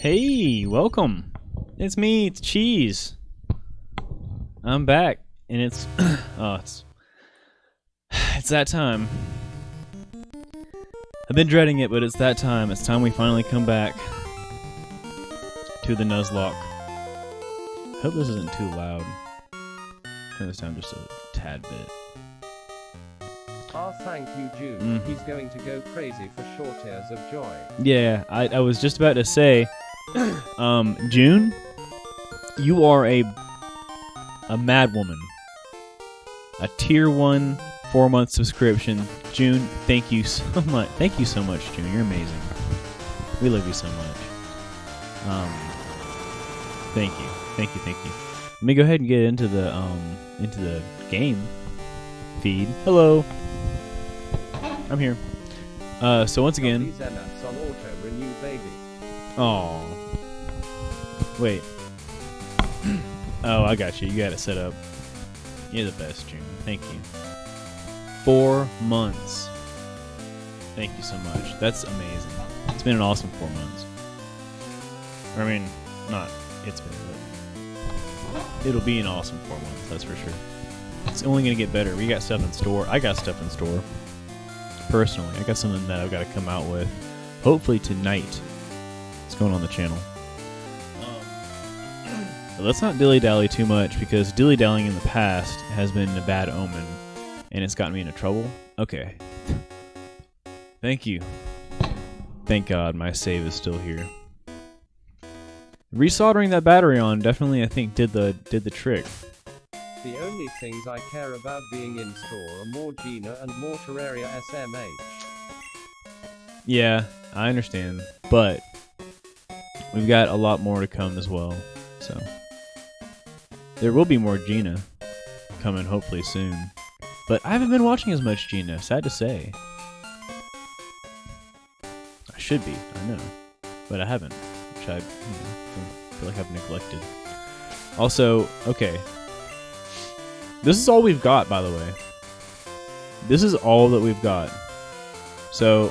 Hey, welcome. It's me, it's Cheese. I'm back, and it's it's that time. I've been dreading it, but it's that time. It's time we finally come back to the NuzLocke. I hope this isn't too loud. Turn this down just a tad bit. Ah, thank you, Jude. He's going to go crazy for short tears of joy. Yeah, I was just about to say, June, you are a mad woman. A tier 1 4-month subscription. June, thank you so much. Thank you so much, June. You're amazing. We love you so much. Thank you. Thank you, thank you. Let me go ahead and get into the game feed. Hello. I'm here. So once again. These MFs on auto renew, baby. Oh. Wait. Oh, I got you. You got it set up. You're the best, June. Thank you. 4 months. Thank you so much. That's amazing. It's been an awesome 4 months. I mean, not it's been, but it'll be an awesome 4 months, that's for sure. It's only gonna get better. We got stuff in store. I got stuff in store. Personally, I got something that I've got to come out with. Hopefully tonight. It's going on the channel. But let's not dilly-dally too much, because dilly-dallying in the past has been a bad omen, and it's gotten me into trouble. Okay. Thank you. Thank God my save is still here. Resoldering that battery on definitely, I think, did the trick. The only things I care about being in store are more Gina and more Terraria SMH. Yeah, I understand, but we've got a lot more to come as well, so there will be more Gina coming hopefully soon. But I haven't been watching as much Gina, sad to say. I should be, I know, but I haven't, which I feel like I've neglected. Also, okay. This is all we've got, by the way. This is all that we've got. So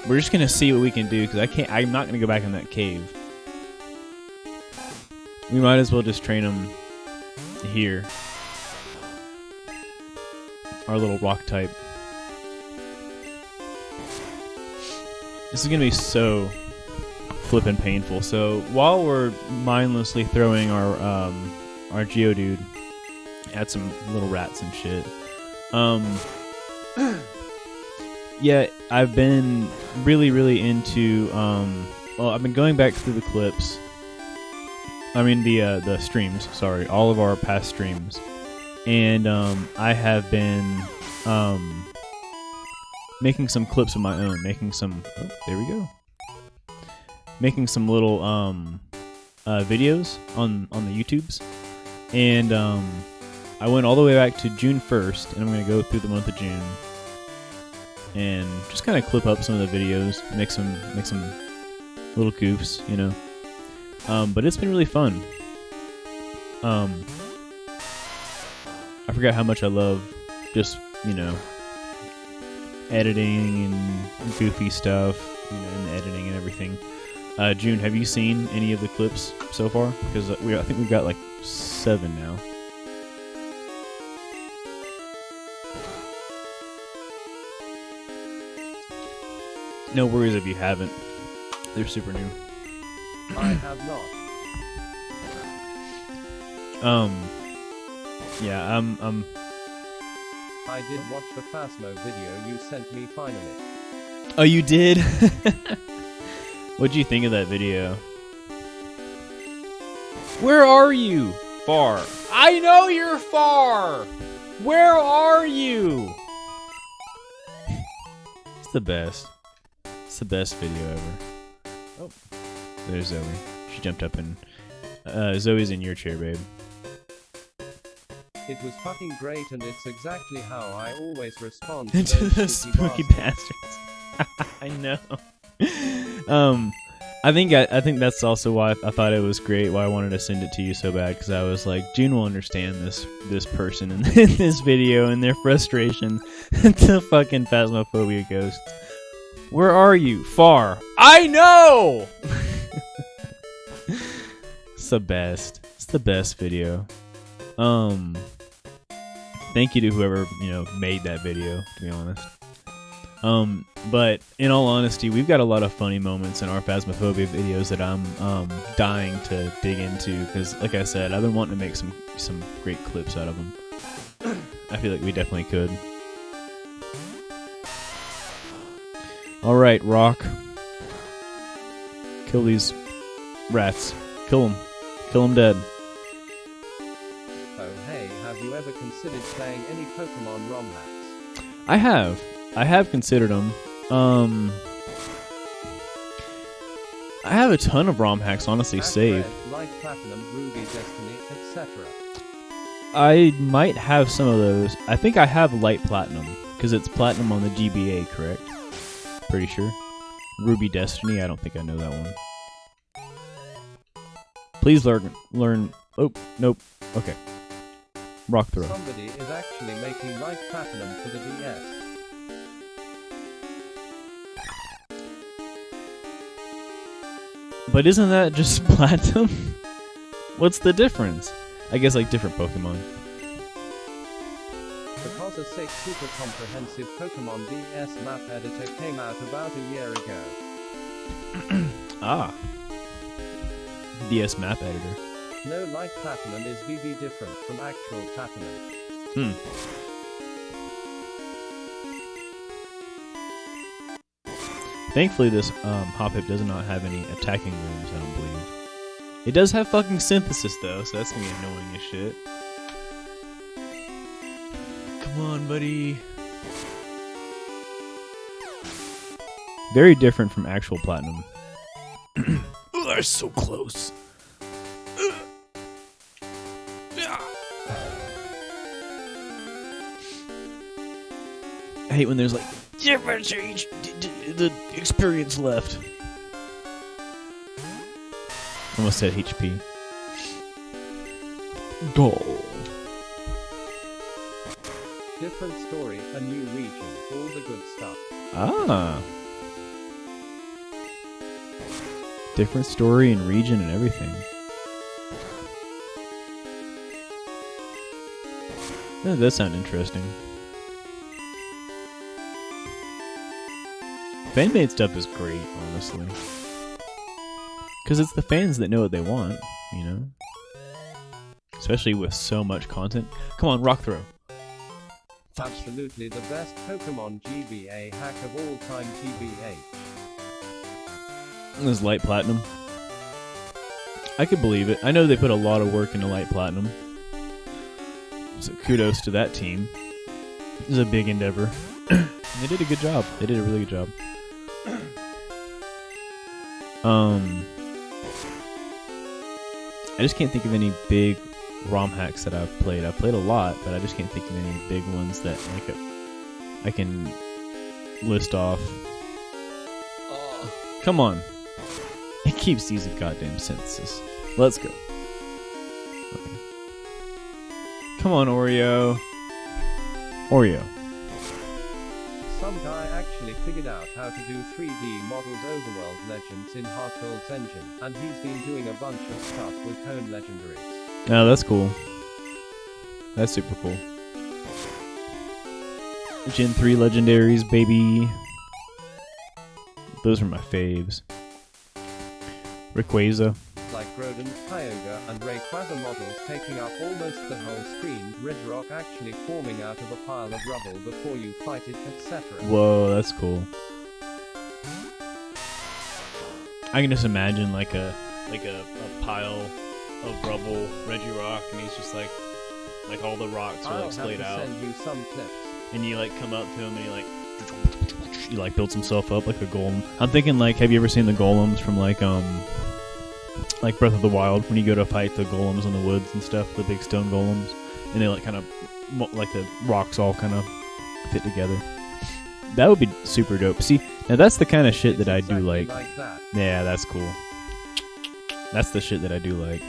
we're just gonna see what we can do, because I'm not gonna go back in that cave. We might as well just train them here. Our little rock type. This is gonna be so flippin' painful. So while we're mindlessly throwing our Geodude at some little rats and shit. Yeah, I've been really into well, I've been going back through the clips. I mean the streams, sorry, all of our past streams. And I have been making some clips of my own, making some there we go. Making some little videos on the YouTubes. And I went all the way back to June 1st, and I'm going to go through the month of June and just kind of clip up some of the videos, make some little goofs, you know. But it's been really fun. I forgot how much I love just, you know, editing and goofy stuff, you know, and editing and everything. June, have you seen any of the clips so far? Because I think we've got like 7 now. No worries if you haven't. They're super new. I have not. Yeah, I did watch the Phasmo video you sent me finally. Oh, you did? What'd you think of that video? Where are you? Far. I know you're far! Where are you? It's the best. It's the best video ever. Oh. There's Zoe. She jumped up and... Zoe's in your chair, babe. It was fucking great, and it's exactly how I always respond to those the spooky bastards. I know. I think that's also why I thought it was great, why I wanted to send it to you so bad, because I was like, June will understand this person in this video and their frustration. The fucking Phasmophobia ghosts. Where are you? Far. I know! It's the best. It's the best video. Thank you to whoever, made that video, to be honest. But in all honesty, we've got a lot of funny moments in our Phasmophobia videos that I'm dying to dig into because, like I said, I've been wanting to make some great clips out of them. I feel like we definitely could. All right, Rock. Kill these rats. Kill them. Kill them dead. Oh hey, have you ever considered playing any Pokemon ROM hacks? I have. I have considered them. I have a ton of ROM hacks, honestly, saved. Light Platinum, Ruby, Destiny, etc. I might have some of those. I think I have Light Platinum, because it's Platinum on the GBA, correct? Pretty sure. Ruby Destiny, I don't think I know that one. Please learn. Oh, nope. Okay. Rock throw. Somebody is actually making Light Platinum for the DS. But isn't that just Platinum? What's the difference? I guess like different Pokemon. Because a sick super comprehensive Pokemon DS map editor came out about a year ago. Ah. DS map editor. No, Light Platinum is VV different from actual Platinum. Thankfully, this Hoppip does not have any attacking moves, I don't believe. It does have fucking synthesis, though, so that's gonna be annoying as shit. Come on, buddy. Very different from actual Platinum. Oh, they're so close. I hate when there's like the experience left. Almost said HP. Gold. Different story, a new region, all the good stuff. Ah. Different story and region and everything. That does sound interesting. Fan-made stuff is great, honestly. Because it's the fans that know what they want, you know? Especially with so much content. Come on, rock throw. Absolutely the best Pokemon GBA hack of all time, TBH. This is Light Platinum. I could believe it. I know they put a lot of work into Light Platinum. So kudos to that team. This is a big endeavor. They did a good job. They did a really good job. I just can't think of any big ROM hacks that I've played. I've played a lot, but I just can't think of any big ones that like I can list off. Come on. It keeps using goddamn synthesis. Let's go. Okay. Come on, Oreo. Oreo. Some guy actually figured out how to do 3D models Overworld Legends in Heartgold's engine, and he's been doing a bunch of stuff with Hone Legendaries. Oh, that's cool. That's super cool. Gen 3 Legendaries, baby. Those are my faves. Rayquaza. Like Groudon, Kyogre, and Rayquaza models taking up almost the whole screen, Regirock actually forming out of a pile of rubble before you fight it, etc. Whoa, that's cool. I can just imagine like a pile of rubble, Regirock, and he's just like all the rocks are like splayed out. I'll have to send you some clips. And you like come up to him and he like builds himself up like a golem. I'm thinking like, have you ever seen the golems from like Breath of the Wild, when you go to fight the golems in the woods and stuff, the big stone golems, and they like kind of like the rocks all kind of fit together. That would be super dope. See, now that's the kind of shit that I do like. That. Yeah, that's cool. That's the shit that I do like.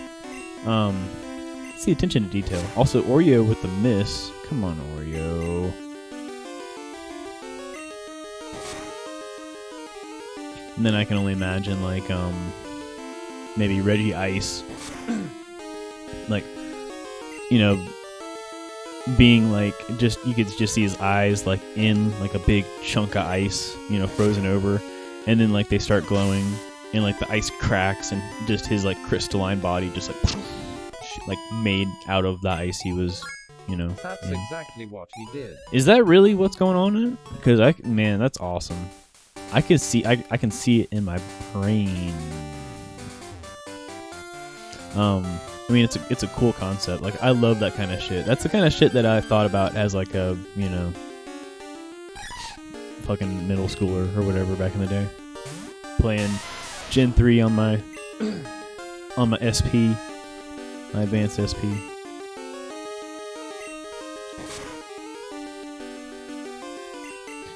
See, attention to detail. Also, Oreo with the miss. Come on, Oreo. And then I can only imagine like maybe Reggie Ice, like, you know, being like just you could just see his eyes like in like a big chunk of ice, you know, frozen over, and then like they start glowing and like the ice cracks and just his like crystalline body just like made out of the ice he was, you know. That's exactly what he did. Is that really what's going on in it? Because man, that's awesome. I can see it in my brain. I mean, it's a cool concept. Like, I love that kind of shit. That's the kind of shit that I thought about as like a, you know, fucking middle schooler or whatever back in the day, playing Gen 3 on my SP, my advanced SP.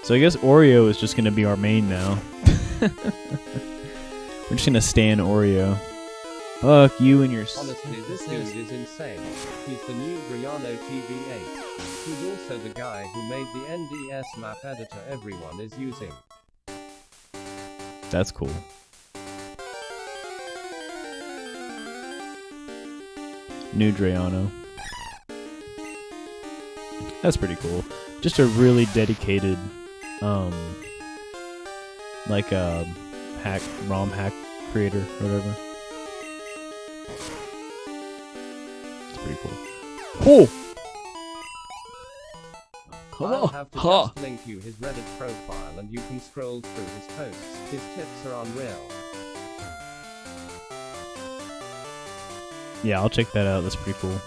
So I guess Oreo is just gonna be our main now. We're just gonna stand Oreo. Fuck you and your... Honestly, this dude is insane. He's the new Briano TV8. He's also the guy who made the NDS map editor everyone is using. That's cool. New Drayano. That's pretty cool. Just a really dedicated, like a ROM hack creator or whatever. It's pretty cool. Oh! I'll have to just link you his Reddit profile and you can scroll through his posts. His tips are unreal. Yeah, I'll check that out. That's pretty cool.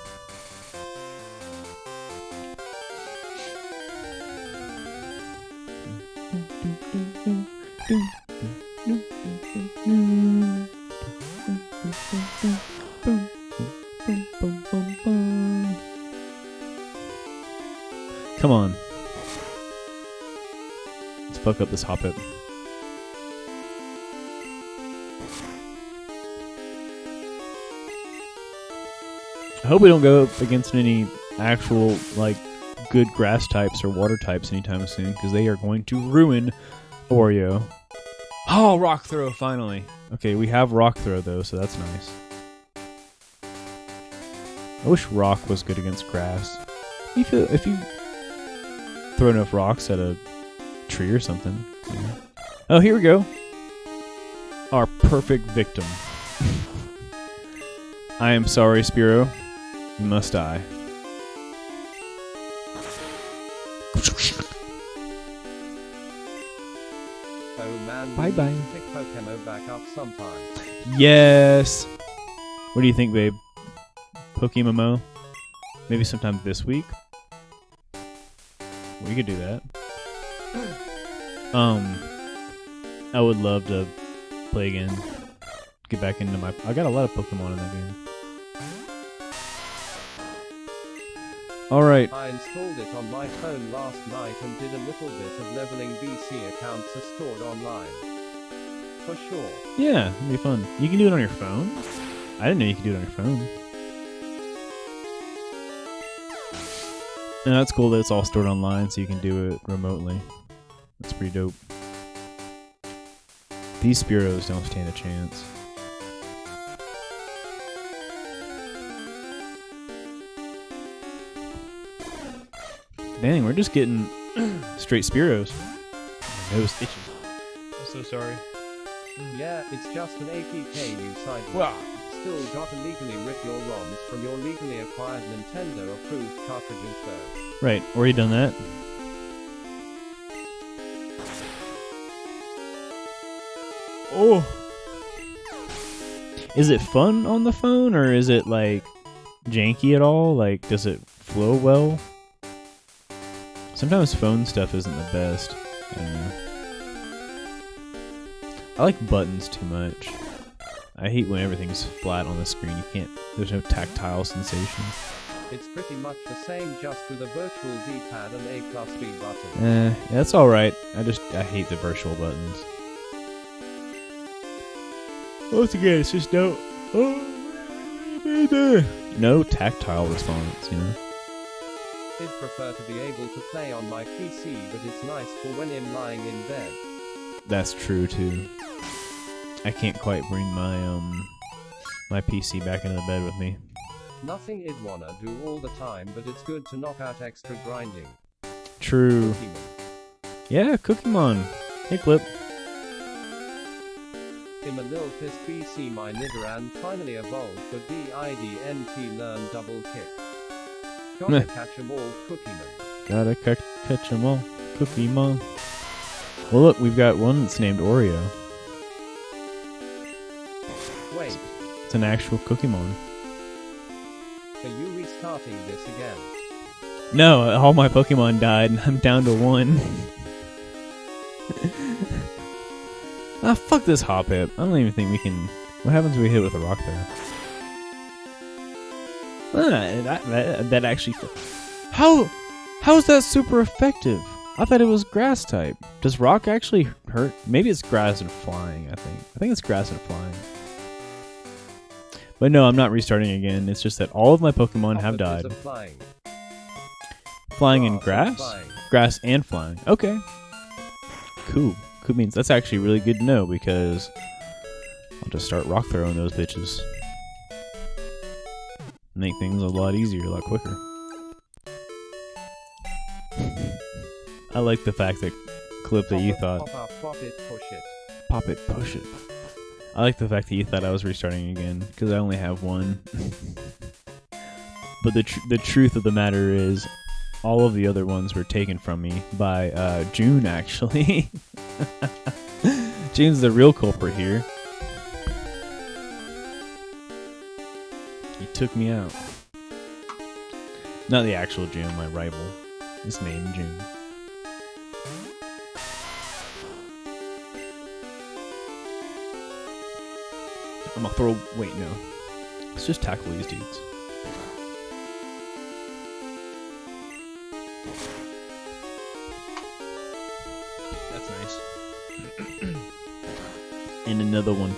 Come on. Let's fuck up this Hoppip. I hope we don't go up against any actual, like, good grass types or water types anytime soon, because they are going to ruin Oreo. Oh, Rock Throw, finally. Okay, we have Rock Throw, though, so that's nice. I wish Rock was good against grass. If you throw enough rocks at a tree or something. You know. Oh, here we go. Our perfect victim. I am sorry, Spiro. You must die. Oh man, bye bye. Pick Pokemon back up sometime. Yes. What do you think, babe? Pokemon? Maybe sometime this week? We could do that. I would love to play again. Get back into my... I got a lot of Pokemon in that game. Alright. I installed it on my phone last night and did a little bit of leveling. BC accounts are stored online. For sure. Yeah, it'd be fun. You can do it on your phone? I didn't know you could do it on your phone. And that's cool that it's all stored online so you can do it remotely. That's pretty dope. These Spiros don't stand a chance. Dang, we're just getting straight Spiros. My nose itches. I'm so sorry. Yeah, it's just an APK you signed. Wow. Still gotta legally rip your ROMs from your legally acquired Nintendo approved cartridges though. Right, already done that. Oh. Is it fun on the phone or is it like janky at all? Like, does it flow well? Sometimes phone stuff isn't the best. I don't know. I like buttons too much. I hate when everything's flat on the screen. You can't, there's no tactile sensation. It's pretty much the same, just with a virtual D-pad and A+B button. Yeah, that's alright. I hate the virtual buttons. Once again, it's just no tactile response, you know? I'd prefer to be able to play on my PC, but it's nice for when I'm lying in bed. That's true, too. I can't quite bring my my PC back into the bed with me. Nothing I'd wanna do all the time, but it's good to knock out extra grinding. True. Yeah, Cookiemon. Hey, Clip. In a little fist BC my Nidoran finally evolved, but BIDNT learn double kick. Gotta catch 'em all, Cookiemon. Gotta catch 'em all, Cookiemon. Well, look, we've got one that's named Oreo. Wait, It's an actual Cookiemon. are you restarting this again? No, all my Pokemon died, and I'm down to one. Ah, fuck this hop hit. I don't even think we can... What happens when we hit with a rock there? That actually... How is that super effective? I thought it was grass type. Does rock actually hurt? Maybe it's grass and flying, I think. I think it's grass and flying. But no, I'm not restarting again. It's just that all of my Pokemon have died. Flying in grass? Grass and flying. Okay. Cool. Cool means that's actually really good to know because I'll just start rock throwing those bitches. Make things a lot easier, a lot quicker. I like the fact that Clip that you thought... Pop it, push it. Pop it, push it. I like the fact that you thought I was restarting again because I only have one. But the truth of the matter is all of the other ones were taken from me by June, actually. June's the real culprit here. He took me out. Not the actual June, my rival. His name June. I'm gonna throw... Wait, no. Let's just tackle these dudes. That's nice. And another one.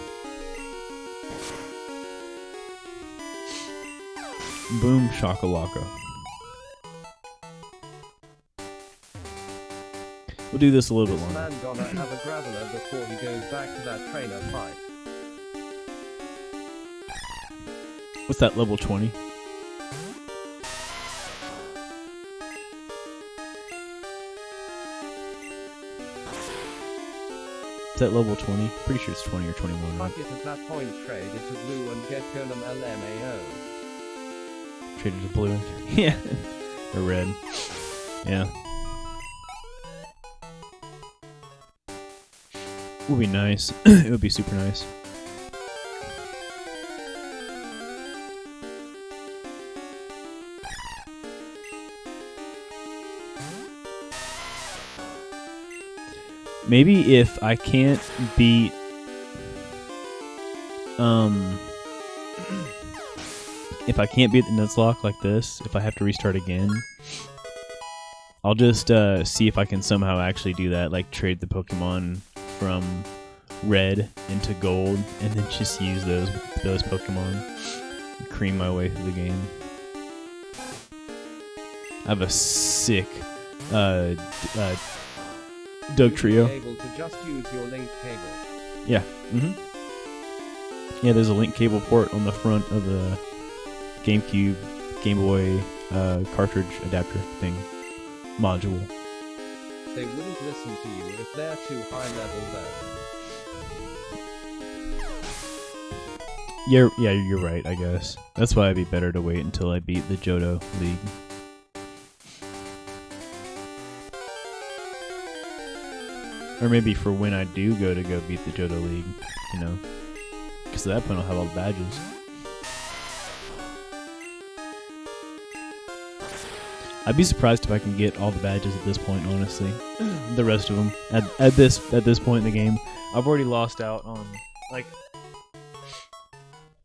Boom shakalaka. We'll do this a little bit longer. Man gonna have a graveler before he goes back to that trainer fight. What's that, level 20? Is that level 20? Pretty sure it's 20 or 21, right? Fuck it, at that point trade it to blue and get Golem LMAO. Trade it to blue. Yeah. Or red. Yeah. Would be nice. It would be super nice. Maybe if I can't beat if I can't beat the NuzLocke like this, if I have to restart again, I'll just see if I can somehow actually do that, like trade the Pokemon from red into gold and then just use those Pokemon and cream my way through the game. I have a sick Doug Trio. Able to just use your link cable. Yeah. Yeah, there's a link cable port on the front of the GameCube, Game Boy cartridge adapter thing module. They wouldn't listen to you if they're too high level though. Yeah, you're right, I guess. That's why it'd be better to wait until I beat the Johto League. Or maybe for when I do go beat the Johto League, you know. Because at that point I'll have all the badges. I'd be surprised if I can get all the badges at this point, honestly. The rest of them. At this point in the game, I've already lost out on, like,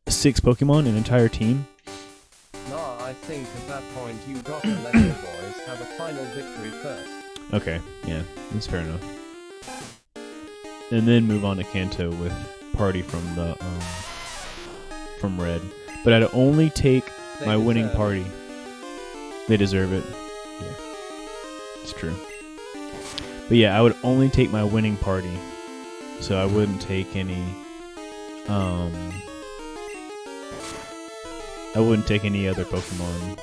6 Pokemon, an entire team. Nah, I think at that point you gotta let your boys have a final victory first. Okay, yeah, that's fair enough. And then move on to Kanto with Party from the from Red. But I'd only take my winning party. They deserve it. Yeah, it's true. But yeah, I would only take my winning party, so I wouldn't take any I wouldn't take any other Pokemon.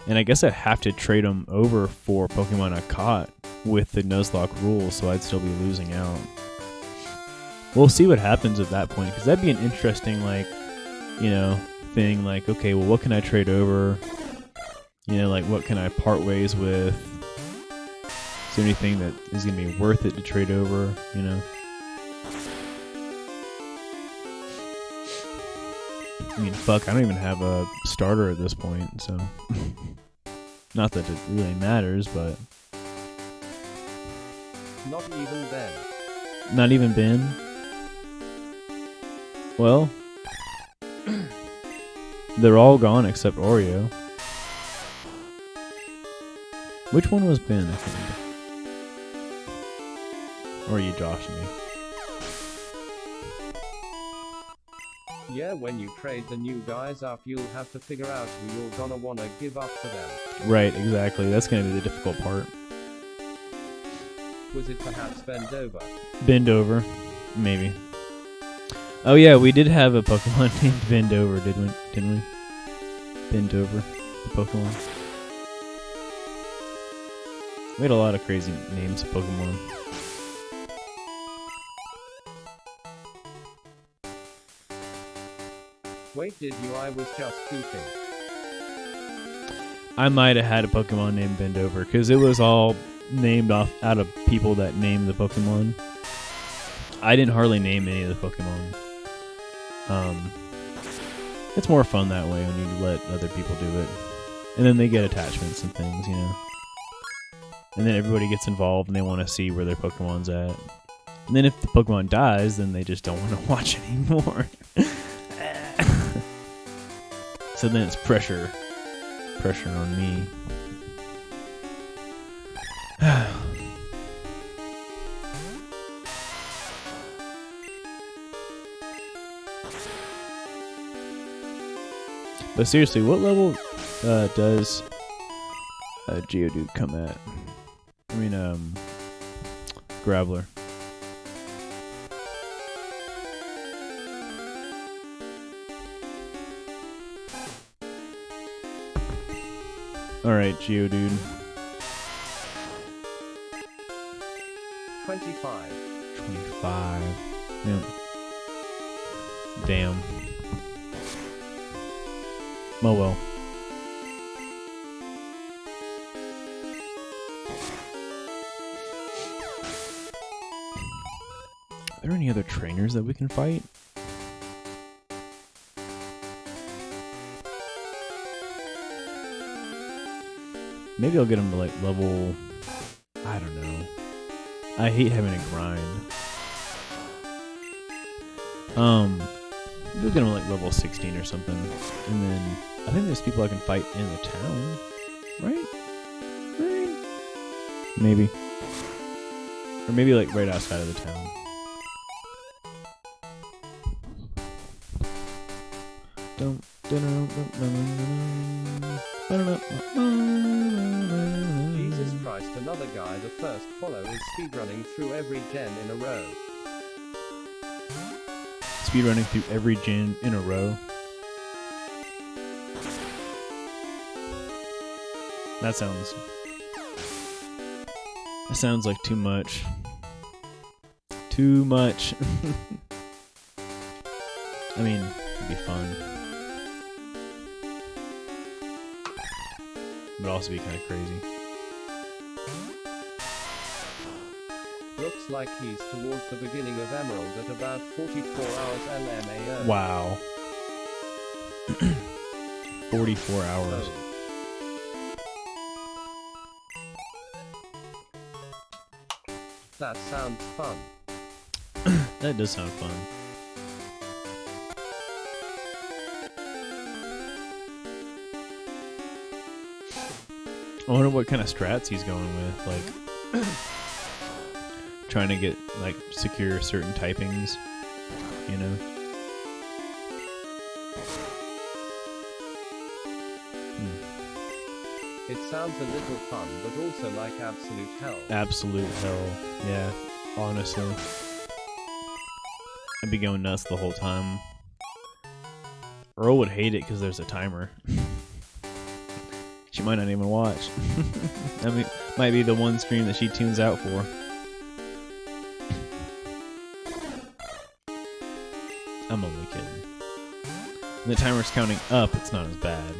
And I guess I'd have to trade them over for Pokemon I caught with the NuzLocke rules, so I'd still be losing out. We'll see what happens at that point, because that'd be an interesting, like, you know, thing. Like, okay, well, what can I trade over? You know, like, what can I part ways with? Is there anything that is going to be worth it to trade over, you know? I mean, fuck, I don't even have a starter at this point, so... Not that it really matters, but... Not even then. Not even Ben? Well... They're all gone except Oreo. Which one was Ben? I can't remember. Or are you joshing me? Yeah, when you trade the new guys up, you'll have to figure out who you're gonna wanna give up to them. Right, exactly. That's gonna be the difficult part. Was it perhaps bend over? Bend over. Maybe. Oh yeah, we did have a Pokemon named Bend Over, didn't we? Bend Over, the Pokemon. We had a lot of crazy names of Pokemon. Wait, did you? I was just goofing. I might have had a Pokemon named Bend Over, because it was all named off out of people that named the Pokemon. I didn't hardly name any of the Pokemon. It's more fun that way when you let other people do it. And then they get attachments and things, you know. And then everybody gets involved and they want to see where their Pokemon's at. And then if the Pokemon dies, then they just don't want to watch anymore. So then it's pressure on me. But seriously, what level does Geodude come at? I mean, Graveler. Alright, Geodude. 25. 25. Yep. Damn. Oh well. Are there any other trainers that we can fight? Maybe I'll get him to like level... I don't know. I hate having to grind. We'll get him like level 16 or something. And then I think there's people I can fight in the town. Right? Right? Maybe. Or maybe like right outside of the town. Jesus Christ, another guy. The first follow is speedrunning through every gen in a row. Speedrunning through every gen in a row. That sounds like too much. Too much. I mean, it'd be fun. But also be kind of crazy. Looks like he's towards the beginning of Emerald at about 44 hours LMAO. Wow. 44 hours. Oh. That sounds fun. That does sound fun. I wonder what kind of strats he's going with, like trying to get like secure certain typings, you know. It sounds a little fun, but also like absolute hell. Absolute hell, yeah, honestly. I'd be going nuts the whole time. Earl would hate it because there's a timer. She might not even watch. That might be the one stream that she tunes out for. I'm only kidding. When the timer's counting up, it's not as bad.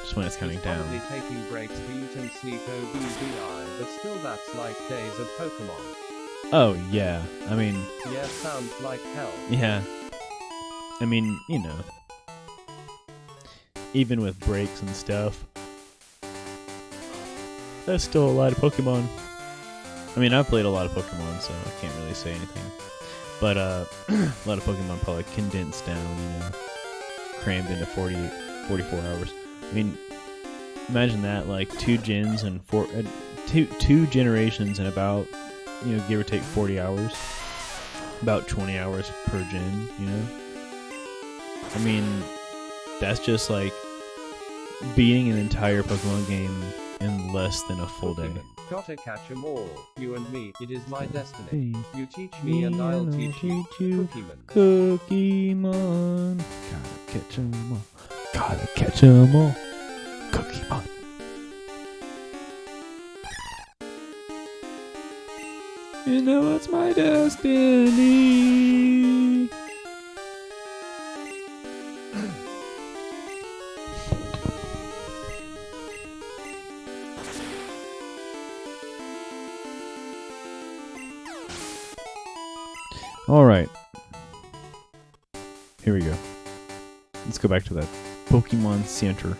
Just when it's counting down. Probably taking breaks to eat and sleep OBVI, but still that's like days of Pokemon. Oh, yeah. I mean... Yeah, sounds like hell. Yeah. I mean, you know. Even with breaks and stuff. That's still a lot of Pokemon. I mean, I've played a lot of Pokemon, so I can't really say anything. But, a lot of Pokemon probably condensed down, you know. Crammed into 44 hours. I mean, imagine that, like, 2 gens and two generations in about, you know, give or take 40 hours. About 20 hours per gen, you know? I mean, that's just like beating an entire Pokemon game in less than a full day. Gotta catch 'em all. You and me, it is my destiny. You teach me and I'll teach you. Cookiemon. Gotta catch 'em all. Gotta catch 'em all. Cookiemon. You know it's my destiny. Alright. Here we go. Let's go back to that Pokemon Center.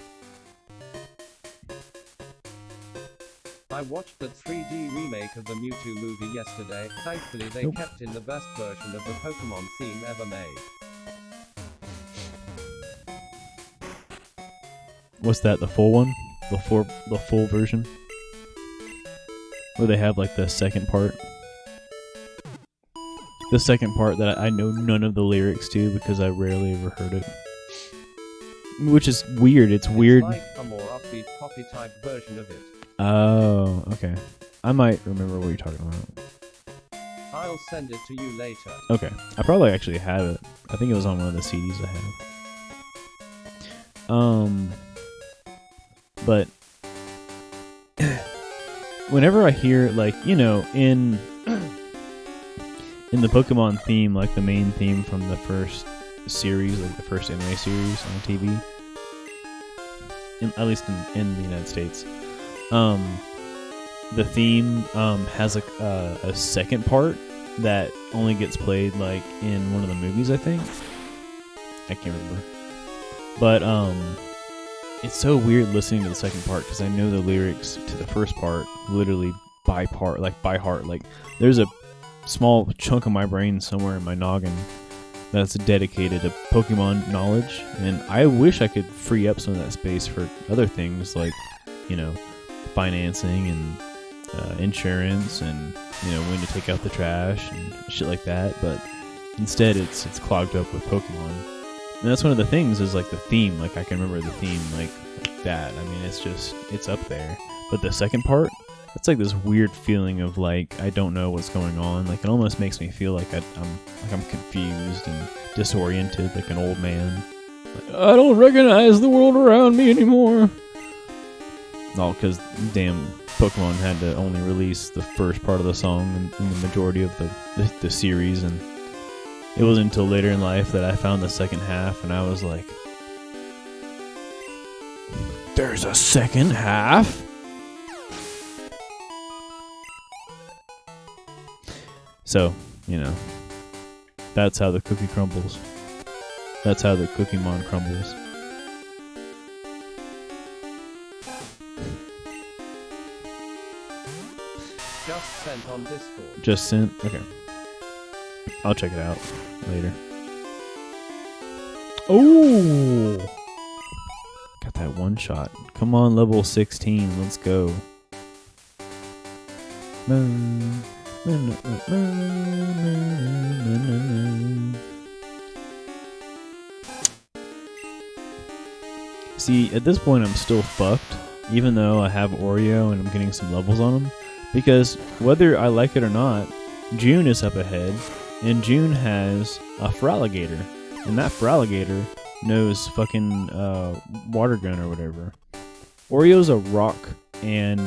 I watched that 3D remake of the Mewtwo movie yesterday. Thankfully they kept in the best version of the Pokemon theme ever made. What's that, the full one? The full version? Where they have like the second part? The second part that I know none of the lyrics to because I rarely ever heard it. Which is weird, it's weird. It's like a more upbeat poppy type version of it. Oh, okay. I might remember what you're talking about. I'll send it to you later. Okay. I probably actually have it. I think it was on one of the CDs I have. But whenever I hear, like, you know, in the Pokemon theme, like the main theme from the first series, like the first anime series on TV, at least in the United States, the theme has a second part that only gets played like in one of the movies, I think. I can't remember. But it's so weird listening to the second part because I know the lyrics to the first part literally by heart. Like there's a small chunk of my brain somewhere in my noggin that's dedicated to Pokemon knowledge, and I wish I could free up some of that space for other things like, you know, financing and insurance and, you know, when to take out the trash and shit like that, but instead it's clogged up with Pokemon. And that's one of the things is like the theme, like I can remember the theme like that. I mean, it's up there. But the second part, it's like this weird feeling of like I don't know what's going on. Like it almost makes me feel like I'm confused and disoriented, like an old man. Like, I don't recognize the world around me anymore. All because damn Pokemon had to only release the first part of the song in the majority of the series, and it wasn't until later in life that I found the second half, and I was like, "There's a second half?" So, you know, that's how the cookie crumbles. That's how the Cookiemon crumbles. Just sent on Discord. Just sent? Okay. I'll check it out later. Oh! Got that one shot. Come on, level 16. Let's go. See, at this point I'm still fucked, even though I have Oreo and I'm getting some levels on him, because whether I like it or not, June is up ahead, And June has a Feraligatr. And that Feraligatr knows fucking Water Gun or whatever. Oreo's a rock and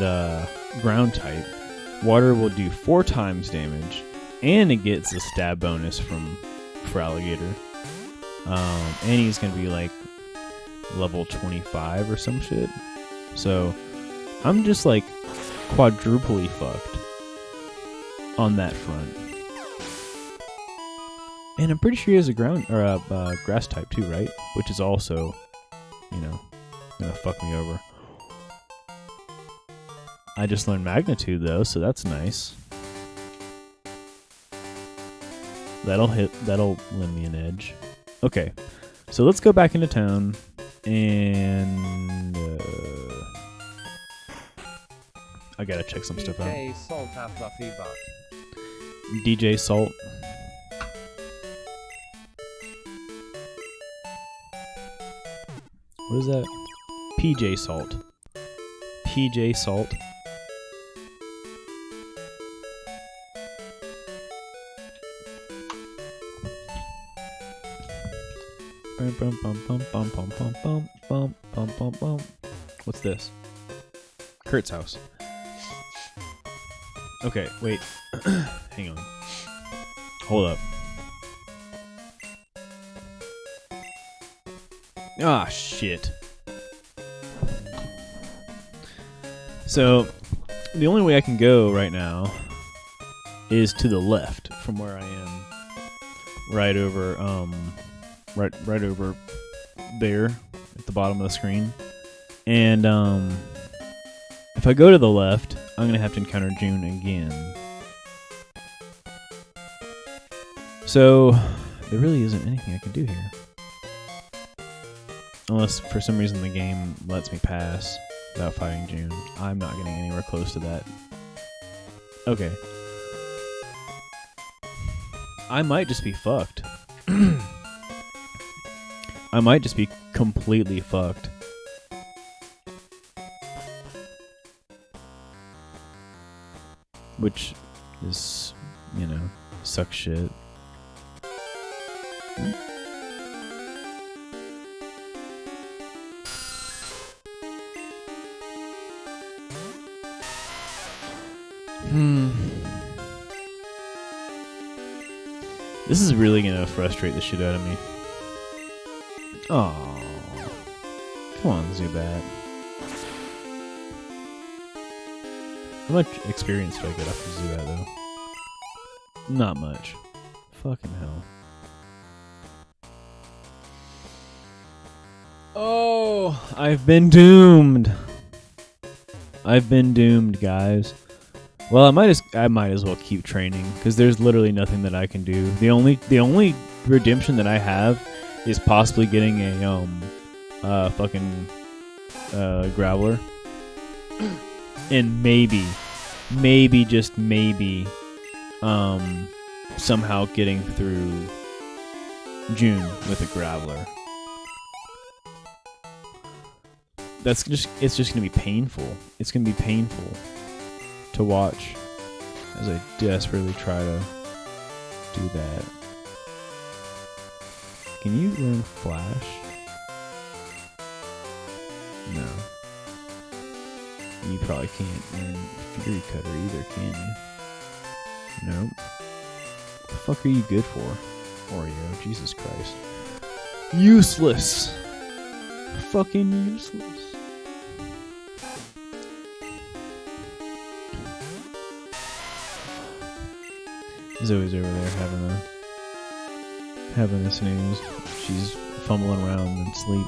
ground type. Water will do 4 times damage. And it gets a stab bonus from Feraligatr. And he's going to be like level 25 or some shit. So I'm just like quadruply fucked on that front. And I'm pretty sure he has a ground or a grass type too, right? Which is also, you know, gonna fuck me over. I just learned magnitude though, so that's nice. That'll lend me an edge. Okay, so let's go back into town and I gotta check some stuff out. DJ Salt a fluffy butt. DJ Salt. What is that? PJ Salt. PJ Salt. What's this? Kurt's house. Okay, wait. Hang on. Hold up. Ah, shit. So, the only way I can go right now is to the left from where I am. Right over, right over there at the bottom of the screen. And, if I go to the left, I'm gonna have to encounter June again. So, there really isn't anything I can do here. Unless, for some reason, the game lets me pass without fighting June. I'm not getting anywhere close to that. Okay. I might just be fucked. I might just be completely fucked. Which is, you know, sucks shit. This is really gonna frustrate the shit out of me. Oh, come on, Zubat. How much experience do I get off of Zubat, though? Not much. Fucking hell. Oh, I've been doomed. I've been doomed, guys. Well, I might as well keep training because there's literally nothing that I can do. The only redemption that I have is possibly getting a fucking Graveler, and maybe just maybe somehow getting through June with a Graveler. It's just gonna be painful. It's gonna be painful to watch as I desperately try to do that. Can you learn Flash? No. You probably can't learn Fury Cutter either, can you? Nope. What the fuck are you good for, Oreo? Jesus Christ. Useless! Fucking useless. Zoe's over there having a snooze. She's fumbling around in sleep.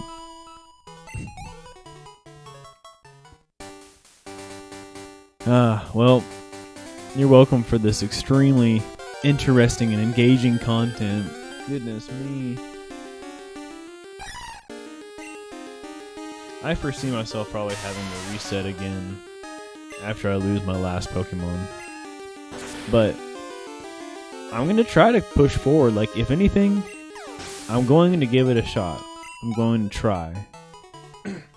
Well, you're welcome for this extremely interesting and engaging content. Goodness me. I foresee myself probably having to reset again after I lose my last Pokemon. But I'm going to try to push forward. Like, if anything, I'm going to give it a shot. I'm going to try.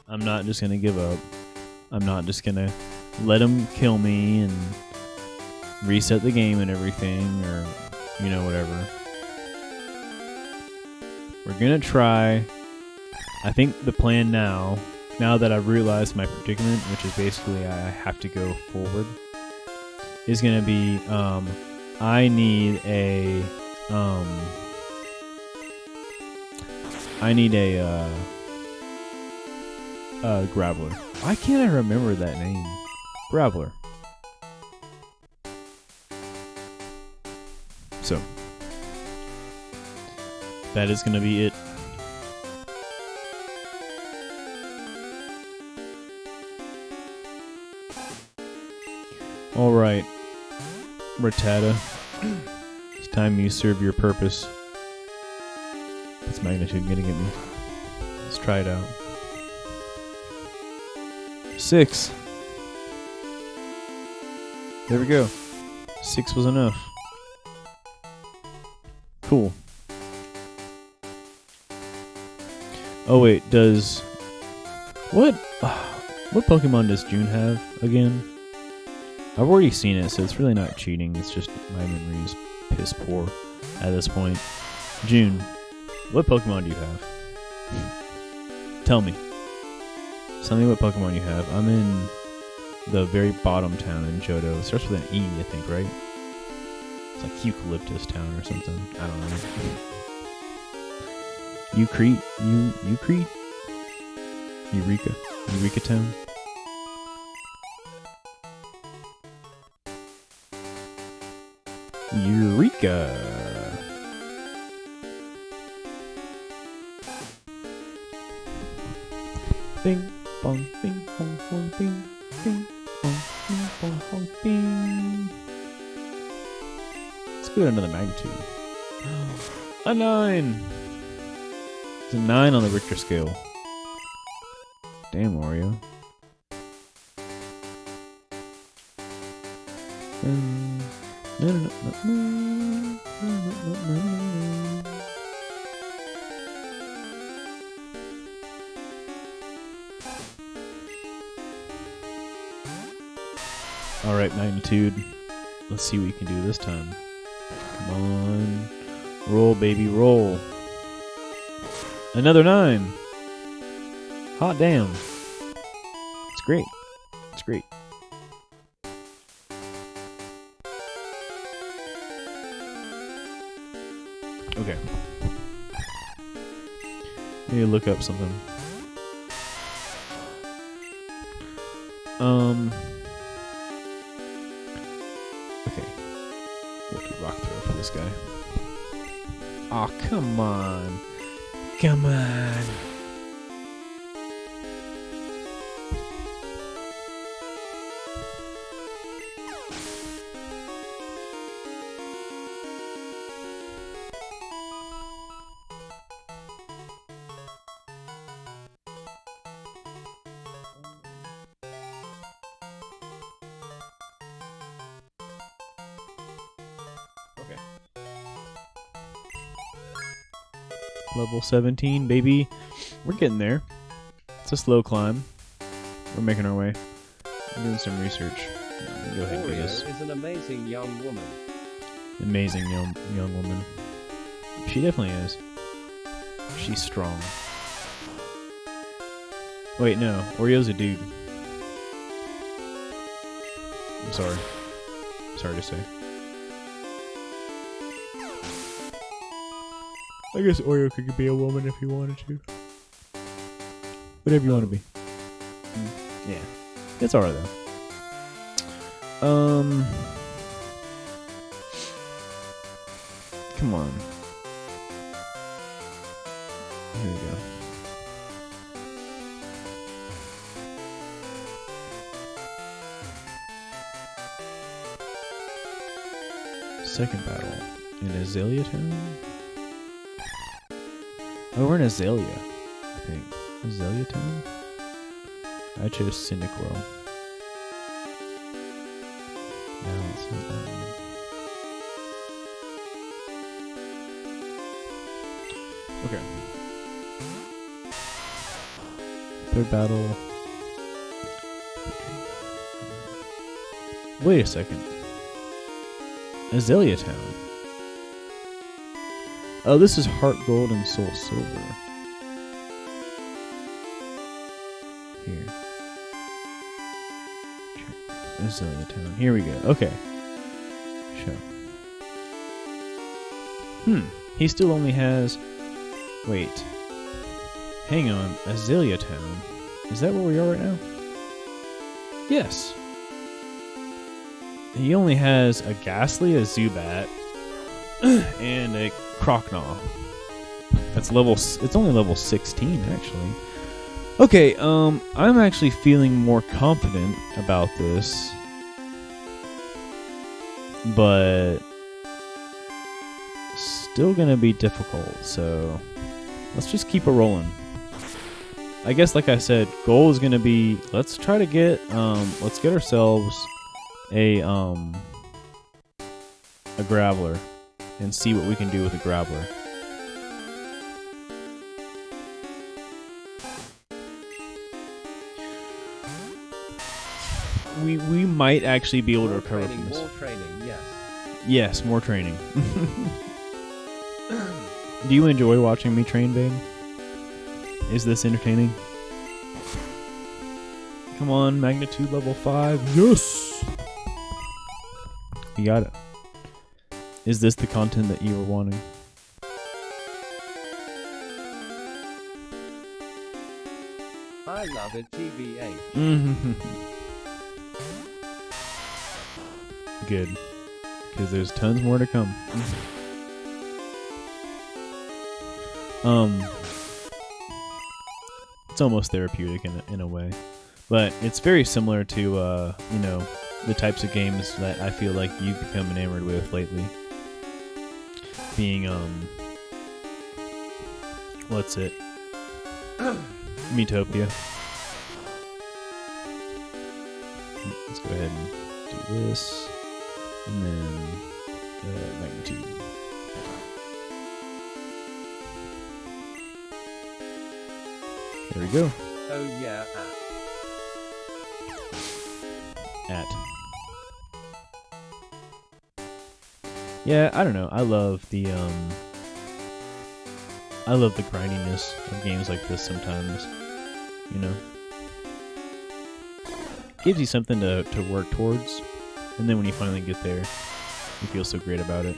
I'm not just going to give up. I'm not just going to let them kill me and reset the game and everything, or you know, whatever. We're gonna try. I think the plan now that I've realized my predicament, which is basically I have to go forward, is gonna be I need a Graveler. Why can't I remember that name? Graveler. So that is gonna be it. Alright, Rattata, it's time you serve your purpose. What's magnitude gonna get me? Let's try it out. 6. There we go. 6 was enough. Cool. Oh wait, does... What Pokemon does June have again? I've already seen it, so it's really not cheating. It's just my memory's piss poor at this point. June, what Pokemon do you have? Tell me. Tell me what Pokemon you have. I'm in the very bottom town in Johto. It starts with an E, I think, right? It's like Eucalyptus Town or something. I don't know. Eucrete? Eureka Town? Eureka! Bing, bong, bing, bong, bong, bing, bing, bong, bing, bong, bong, bing. Let's go to another magnitude. A 9! It's a 9 on the Richter scale. Damn, Oreo. Alright, magnitude. Let's see what we can do this time. Come on. Roll, baby, roll. Another 9. Hot damn. It's great. It's great. Okay. Need to look up something. Okay. We'll do rock throw for this guy. Aw, oh, come on. Come on. Level 17, baby. We're getting there. It's a slow climb. We're making our way. I'm doing some research. Go ahead, Oreo guys. is an amazing young woman. Amazing young woman. She definitely is. She's strong. Wait, no. Oreo's a dude. I'm sorry. Sorry to say. I guess Oreo could be a woman if he wanted to. Whatever you want to be. Yeah. It's alright though. Come on. Here we go. Second battle. In Azalea Town? Oh, we're in Azalea, I think. Azalea Town? I chose Cyndaquil. No, it's not that one. Okay. Third battle. Wait a second. Azalea Town. Oh, this is Heart Gold and Soul Silver. Here. Azalea Town. Here we go. Okay. Show. He still only has... Wait. Hang on. Azalea Town. Is that where we are right now? Yes. He only has a Ghastly, a Zubat, and a Crocnaw. That's level... It's only level 16, actually. Okay, I'm actually feeling more confident about this. But... still gonna be difficult, so... let's just keep it rolling. I guess, like I said, goal is gonna be... let's try to get... let's get ourselves a Graveler. And see what we can do with a Graveler. We might actually be able to recover from this. More training, yes. Yes, more training. Do you enjoy watching me train, babe? Is this entertaining? Come on, magnitude level 5. Yes! You got it. Is this the content that you were wanting? I love it, TBH. Good. Because there's tons more to come. It's almost therapeutic in a way. But it's very similar to, you know, the types of games that I feel like you've become enamored with lately. Being, what's it? Metopia. Let's go ahead and do this. And then, magnitude. There we go. Oh yeah, At. Yeah, I don't know. I love the grindiness of games like this sometimes. You know? Gives you something to work towards. And then when you finally get there, you feel so great about it.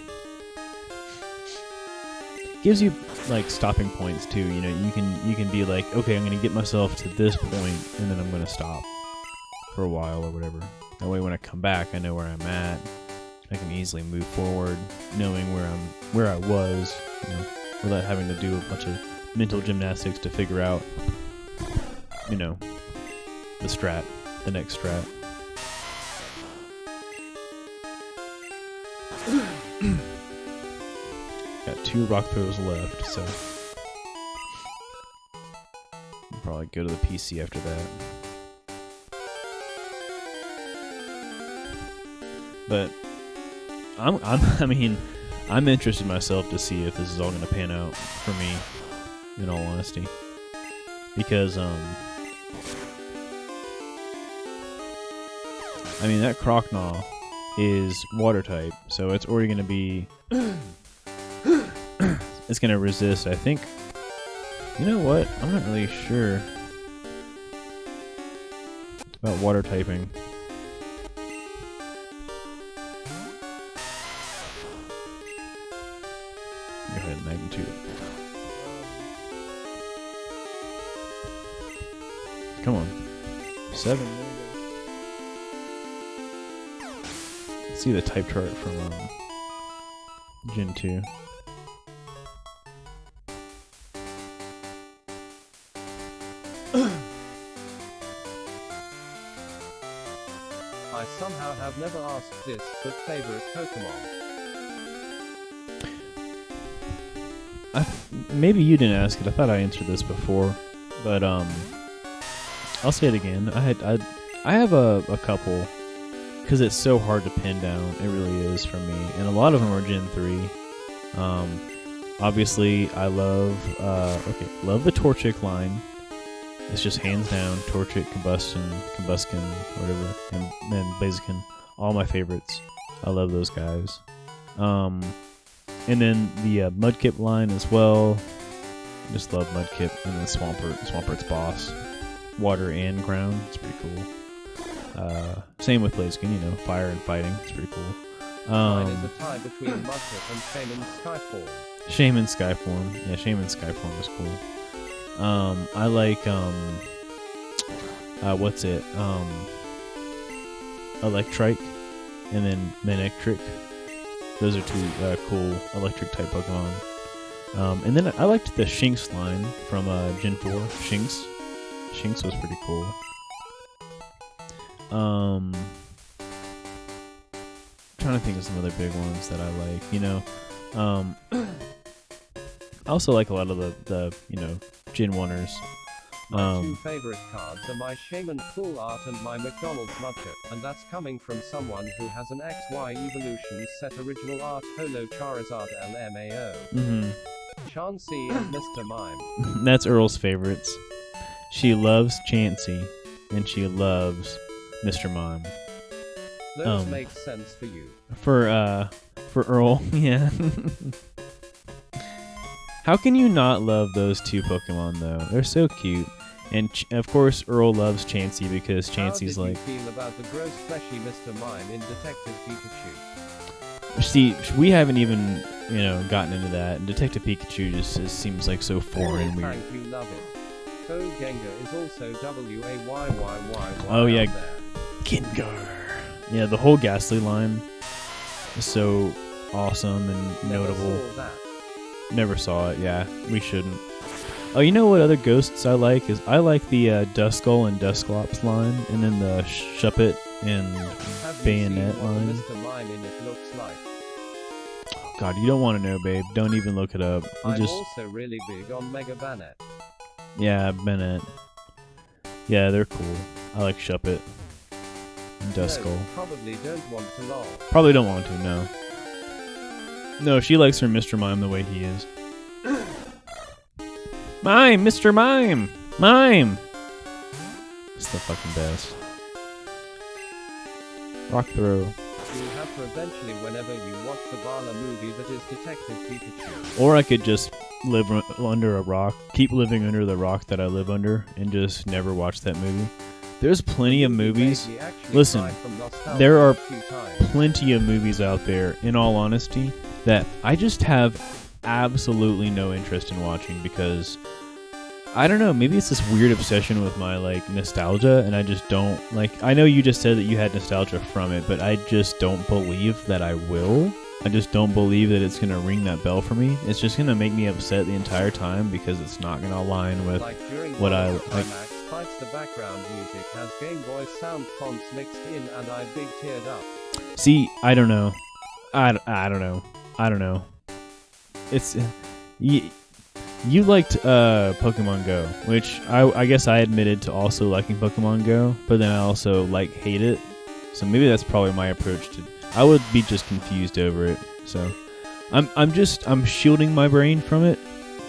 Gives you like stopping points too, you know, you can be like, okay, I'm gonna get myself to this point and then I'm gonna stop for a while or whatever. That way when I come back I know where I'm at. I can easily move forward, knowing where I was, you know, without having to do a bunch of mental gymnastics to figure out, you know, the next strat. Got 2 rock throws left, so I'll probably go to the PC after that. But I'm interested myself to see if this is all going to pan out for me, in all honesty, because I mean that Crocnaw is water type, so it's already going to be it's going to resist, I think. You know what? I'm not really sure about water typing. Go ahead, magnitude. Come on. 7. There you go. Let's see the type chart from Gen 2. I somehow have never asked this, but favorite Pokemon? Maybe you didn't ask it. I thought I answered this before, but I'll say it again. I have a couple, because it's so hard to pin down. It really is for me, and a lot of them are Gen 3. Obviously, I love the Torchic line. It's just hands down Torchic, Combuskin, whatever, and Blaziken. All my favorites. I love those guys. And then the Mudkip line as well. Just love Mudkip. And then Swampert's boss. Water and ground. It's pretty cool. Same with Blaziken, fire and fighting. It's pretty cool. Mine is a tie between Mudkip and Shaman Skyfall. Shaman Skyform. Yeah, Shaman Skyform is cool. I like, what's it? Electrike and then Manectric. Those are two cool electric type Pokemon. And then I liked the Shinx line from Gen 4. Shinx. Shinx was pretty cool. Trying to think of some other big ones that I like. I also like a lot of the Gen 1ers. My two favorite cards are my Shaman Full Art and my McDonald's Mudkip, and that's coming from someone who has an XY Evolution set original art Holo Charizard LMAO. Chansey and Mr. Mime. That's Earl's favorites. She loves Chansey, and she loves Mr. Mime. Those make sense for you. For Earl, yeah. How can you not love those two Pokemon though? They're so cute. And of course Earl loves Chansey because Chansey's like... How did you feel about the gross fleshy Mr. Mime in Detective Pikachu? See, we haven't even, gotten into that. And Detective Pikachu just seems like so foreign and weird. You love it. Go Gengar is also WAYYYY. Oh yeah, Gengar. Yeah, the whole Ghastly line is so awesome and notable. Never saw it, yeah. We shouldn't. Oh, you know what other ghosts I like? I like the Duskull and Dusclops line, and then the Shuppet and Bayonet line. Mr. Mime in it looks like? Oh, God, you don't want to know, babe. Don't even look it up. I'm also really big on Mega Bannet. Yeah, Bennett. Yeah, they're cool. I like Shuppet and Duskull. No, probably don't want to lol. Probably don't want to, no. No, she likes her Mr. Mime the way he is. Mime! Mr. Mime! Mime! It's the fucking best. Rock throw. You'll have to eventually whenever you watch the Bala movie that is Detective Pikachu. Or I could just live under a rock, keep living under the rock that I live under, and just never watch that movie. There's plenty of movies. Listen, there are plenty of movies out there, in all honesty, that I just have absolutely no interest in watching because I don't know, maybe it's this weird obsession with my nostalgia, and I just don't I know you just said that you had nostalgia from it, but I just don't believe that I will. I just don't believe that it's gonna ring that bell for me. It's just gonna make me upset the entire time because it's not gonna align with what I like. The background music has Game Boy sound fonts mixed in, and I big teared up. See, I don't know. I don't know. It's you liked Pokemon Go, which I guess I admitted to also liking Pokemon Go, but then I also hate it. So maybe that's probably my approach to. I would be just confused over it. So I'm shielding my brain from it.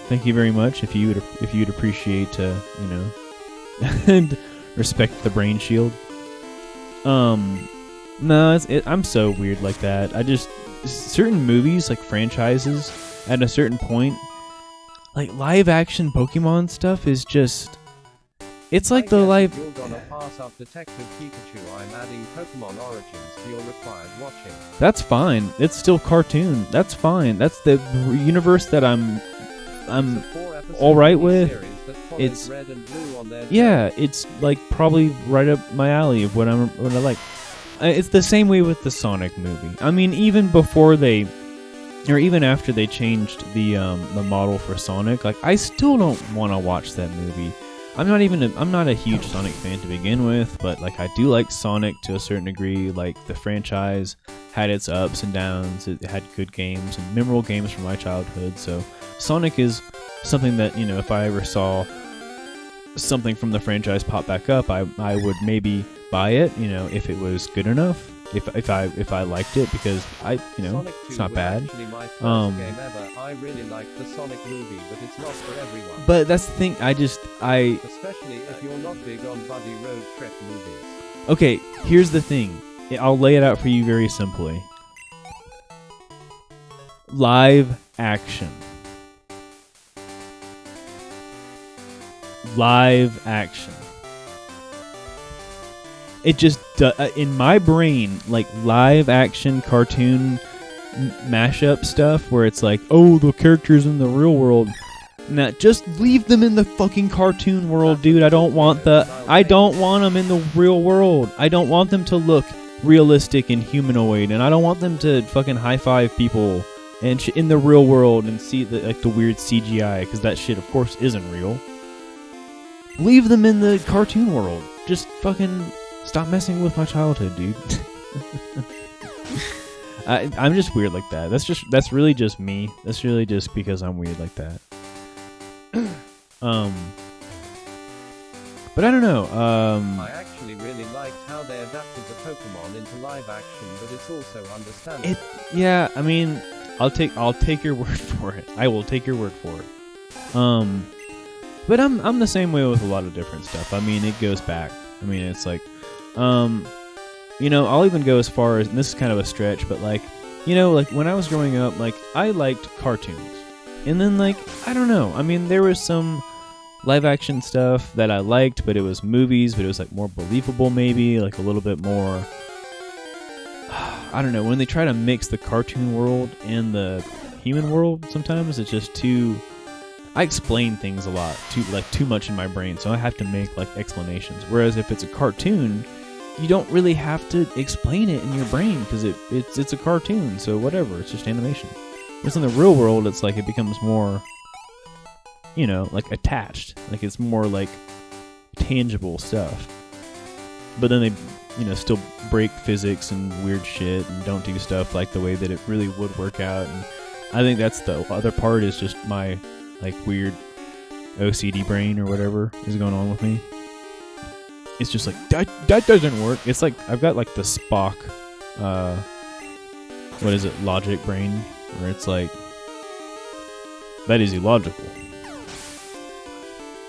Thank you very much. If you would appreciate and respect the brain shield. No, I'm so weird like that. Certain movies, franchises, at a certain point, live action Pokemon stuff is just, it's like the live. You're gonna pass up Detective Pikachu. I'm adding Pokemon Origins to your required watching. That's fine. It's still cartoon. That's fine. That's the universe that I'm all right with. It's red and blue on their it's probably right up my alley of what I like. It's the same way with the Sonic movie. I mean, even before even after they changed the model for Sonic, I still don't want to watch that movie. I'm not a huge Sonic fan to begin with, but I do like Sonic to a certain degree. The franchise had its ups and downs. It had good games and memorable games from my childhood. So Sonic is something that, if I ever saw something from the franchise pop back up, I would maybe buy it, if it was good enough, if I liked it, because it's not bad. My first game ever. I really liked the Sonic movie, but it's not for everyone. But that's the thing, especially if you're not big on buddy road trip movies. Okay, here's the thing. I'll lay it out for you very simply. live action. Live action. It just, in my brain, like live action cartoon mashup stuff where it's like, oh, the characters in the real world. Nah, just leave them in the fucking cartoon world, dude. I don't want them in the real world. I don't want them to look realistic and humanoid, and I don't want them to fucking high five people and in the real world and see the weird CGI, because that shit, of course, isn't real. Leave them in the cartoon world. Just fucking stop messing with my childhood, dude. I'm just weird like that. That's really just me. That's really just because I'm weird like that. But I don't know. I actually really liked how they adapted the Pokemon into live action, but it's also understandable. Yeah, I mean, I'll take your word for it. I will take your word for it. But I'm the same way with a lot of different stuff. I mean, it goes back. I mean, it's like, you know, I'll even go as far as, and this is kind of a stretch, but like, you know, like when I was growing up, like I liked cartoons. And then, like, I don't know. I mean, there was some live action stuff that I liked, but it was movies, but it was, like, more believable, maybe. Like, a little bit more... I don't know. When they try to mix the cartoon world and the human world, sometimes it's just too... I explain things a lot, too much in my brain, so I have to make, like, explanations. Whereas if it's a cartoon, you don't really have to explain it in your brain, because it's a cartoon, so whatever. It's just animation. Whereas in the real world, it's like it becomes more, you know, like attached. Like it's more like tangible stuff. But then they, you know, still break physics and weird shit and don't do stuff like the way that it really would work out. And I think that's the other part, is just my like weird OCD brain or whatever is going on with me. It's just like, that doesn't work. It's like I've got like the Spock, what is it, logic brain, where it's like, that is illogical.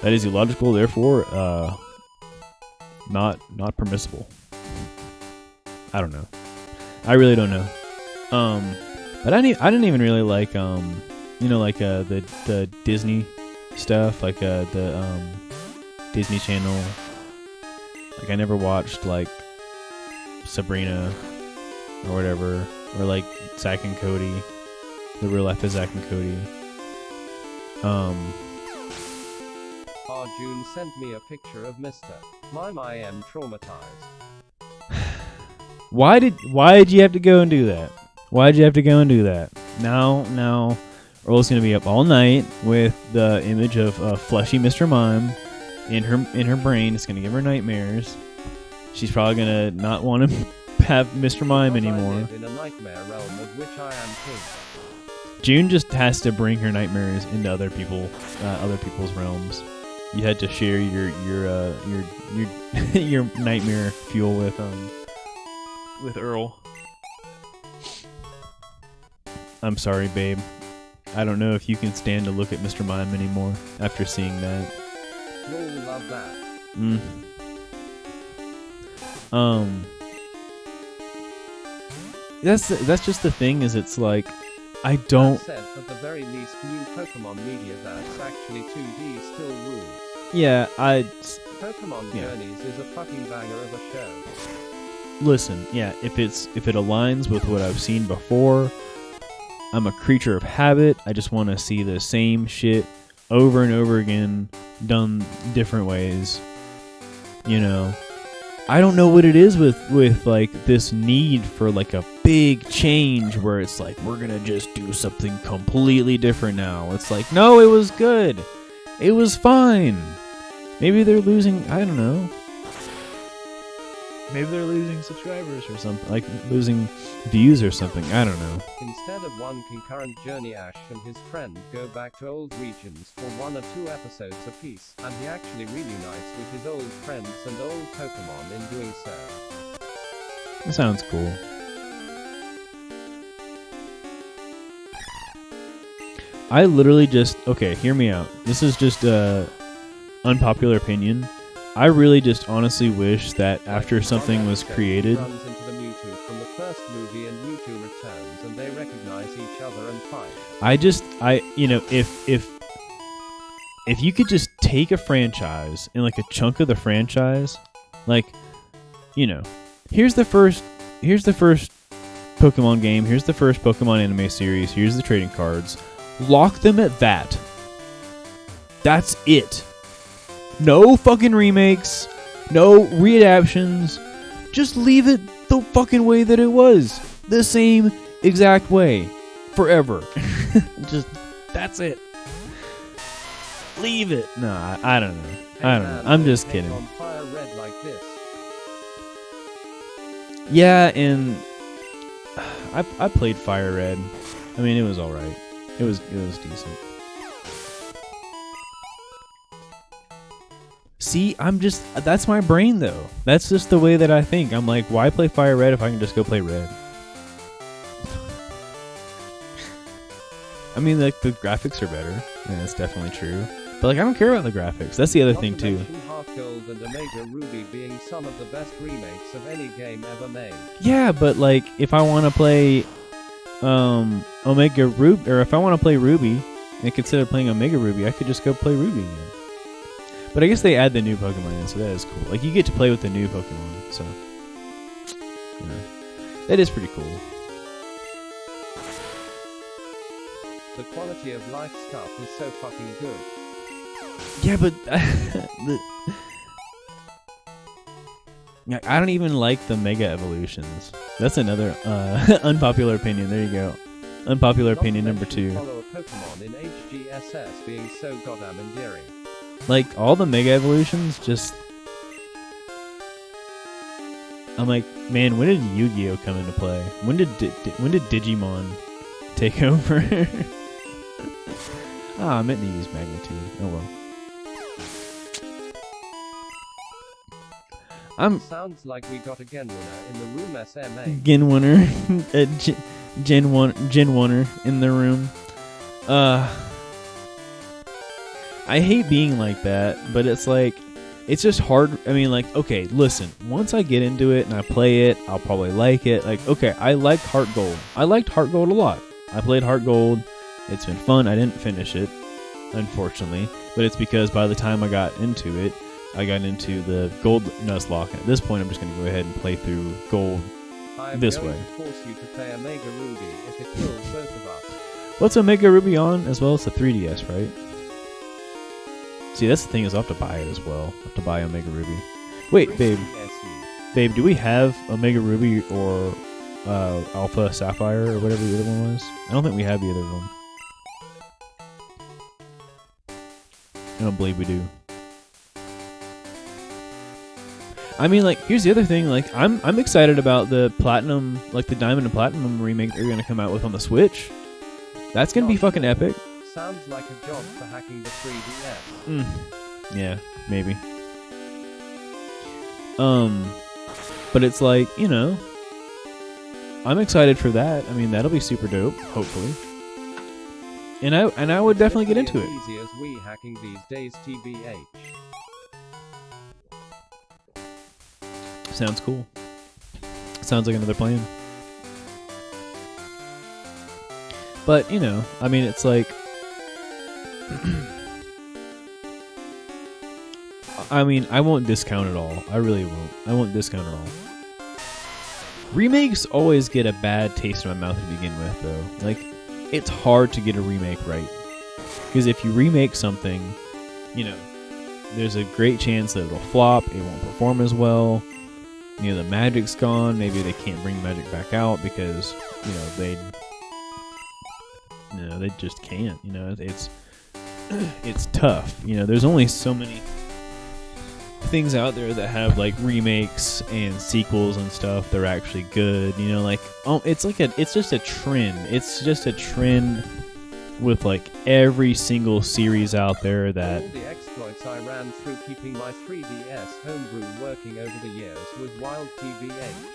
That is illogical, therefore, not permissible. I don't know. I really don't know. But I didn't even really like, you know, like the Disney stuff, like the Disney Channel. Like I never watched like Sabrina or whatever, or like Zack and Cody, The Real Life of Zack and Cody. Arjun sent me a picture of Mr. Mime. I am traumatized. Why did you have to go and do that? Why did you have to go and do that? Now, Earl's gonna be up all night with the image of fleshy Mr. Mime in her brain. It's gonna give her nightmares. She's probably gonna not want to have Mr. Mime anymore. I live in a nightmare realm of which I am king. June just has to bring her nightmares into other people's realms. You had to share your your nightmare fuel with Earl. I'm sorry, babe. I don't know if you can stand to look at Mr. Mime anymore after seeing that. Lol, love that. That's just the thing, is it's like, I don't... That said, at the very least, new Pokemon media that's actually 2D still rules. Yeah, Pokemon Journeys is a fucking banger of a show. Listen, yeah, if it aligns with what I've seen before, I'm a creature of habit. I just want to see the same shit over and over again, done different ways. You know, I don't know what it is with like this need for like a big change where it's like, we're gonna just do something completely different now. It's like, no, it was good. It was fine. Maybe they're losing, I don't know. Maybe they're losing subscribers or something, like losing views or something. I don't know. Instead of one concurrent journey, Ash and his friend go back to old regions for 1 or 2 episodes apiece, and he actually reunites with his old friends and old Pokemon in doing so. That sounds cool. I literally just, okay, hear me out. This is just unpopular opinion. I really just honestly wish that after something was created, runs into the Mewtwo from the first movie and Mewtwo returns and they recognize each other and fight. if you could just take a franchise and like a chunk of the franchise, like, here's the first Pokemon game, here's the first Pokemon anime series, here's the trading cards, lock them at that. That's it. No fucking remakes, no readaptions. Just leave it the fucking way that it was. The same exact way. Forever. Just, that's it. Leave it. No, I don't know. I don't know. I'm just kidding. Fire red like this. Yeah, and I played Fire Red. I mean, it was alright. It was decent. See, that's my brain though. That's just the way that I think. I'm like, why play Fire Red if I can just go play Red? I mean, like, the graphics are better, and that's definitely true. But like, I don't care about the graphics. That's the other thing too. Heart Gold and Omega Ruby being some of the best remakes of any game ever made. Yeah, but like, if I want to play Omega Ruby, or if I want to play Ruby and consider playing Omega Ruby, I could just go play Ruby again. But I guess they add the new Pokemon in, so that is cool. Like, you get to play with the new Pokemon, so that is pretty cool. The quality of life stuff is so fucking good. Yeah, but I don't even like the Mega Evolutions. That's another unpopular opinion. There you go. Unpopular opinion number 2. Follow a Pokemon in HGSS being so goddamn endearing. Like, all the Mega Evolutions, just... I'm like, man, when did Yu-Gi-Oh come into play? When did Digimon take over? I meant to use Magnitude. Oh well. Sounds like we got a Gen winner in the room, SMA. Gen winner. Gen 1er in the room. I hate being like that, but it's like, it's just hard. I mean, like, okay, listen, once I get into it and I play it, I'll probably like it. Like, okay, I liked Heart Gold. I liked Heart Gold a lot. I played Heart Gold. It's been fun. I didn't finish it, unfortunately, but it's because by the time I got into it, I got into the Gold NuzLocke. At this point, I'm just going to go ahead and play through Gold this way. I'm going to force you to play Omega Ruby if it kills both of us. What's Omega Ruby on as well? It's the 3DS, right? See, that's the thing, is I'll have to buy it as well. I'll have to buy Omega Ruby. Wait, babe. Babe, do we have Omega Ruby or Alpha Sapphire or whatever the other one was? I don't think we have either of them. I don't believe we do. I mean, like, here's the other thing. Like, I'm excited about the Platinum, like the Diamond and Platinum remake they're gonna come out with on the Switch. That's gonna be fucking epic. Sounds like a job for hacking the 3DS. Yeah, maybe. But it's like, I'm excited for that. I mean, that'll be super dope, hopefully. And I would definitely get into it. Easy as we hacking these days, TBH. Sounds cool. Sounds like another plan. But, I mean, it's like... I mean, I won't discount it all. I really won't. I won't discount it all. Remakes always get a bad taste in my mouth to begin with, though. Like, it's hard to get a remake right. Because if you remake something, there's a great chance that it'll flop, it won't perform as well. The magic's gone. Maybe they can't bring magic back out because, they just can't. It's tough. There's only so many things out there that have like remakes and sequels and stuff that are actually good. It's just a trend. It's just a trend with like every single series out there that. All the exploits I ran through keeping my 3DS homebrew working over the years was wild TBH.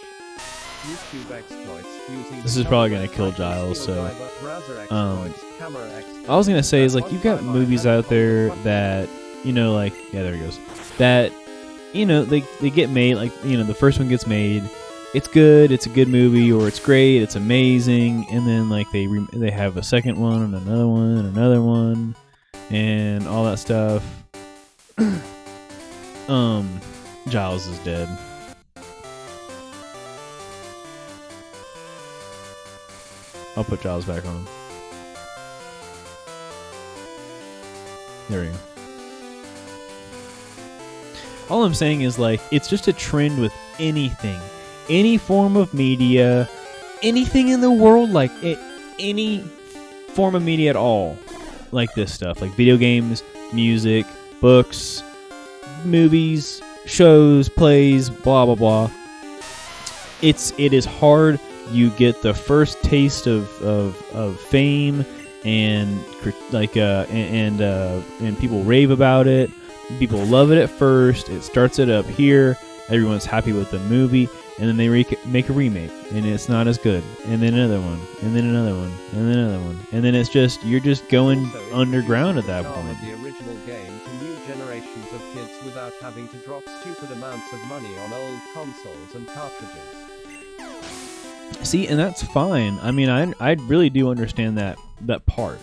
YouTube exploits using this is probably gonna kill Giles, so I was gonna say is like you've got movies out there that there he goes, that they get made, like the first one gets made, it's good, it's a good movie, or it's great, it's amazing, and then like they have a second one and another one and another one and all that stuff. Giles is dead. I'll put Giles back on. There we go. All I'm saying is, like, it's just a trend with anything. Any form of media, anything in the world, like, any form of media at all. Like this stuff. Like video games, music, books, movies, shows, plays, blah, blah, blah. It is hard. You get the first taste of fame and like and people rave about it. People love it at first. It starts it up here. Everyone's happy with the movie, and then they make a remake, and it's not as good. And then another one, and then another one, and then another one, and then it's just you're just going underground at that point. The original game to new generations of kids without having to drop stupid amounts of money on old consoles and cartridges. See, and that's fine. I mean, I really do understand that part.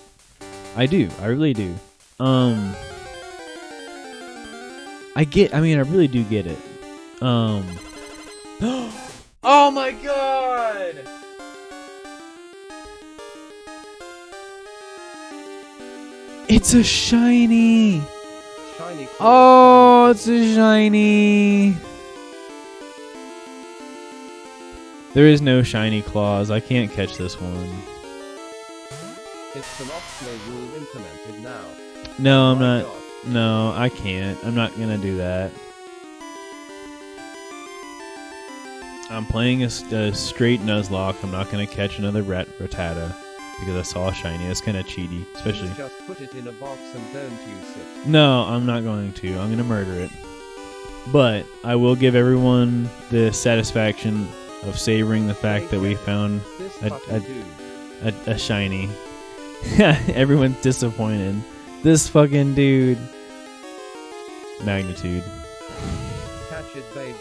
I do. I really do. I really do get it. Oh my god! It's a shiny! Shiny. Oh, it's a shiny! There is no shiny claws. I can't catch this one. It's an optional rule implemented now. No, I'm not. No, I can't. I'm not gonna do that. I'm playing a straight Nuzlocke. I'm not gonna catch another Rattata because I saw a shiny. That's kind of cheaty, especially. Just put it in a box and don't use it. No, I'm not going to. I'm gonna murder it. But I will give everyone the satisfaction of savoring the fact that we found a shiny. Everyone's disappointed. This fucking dude. Magnitude. Catch it, babe.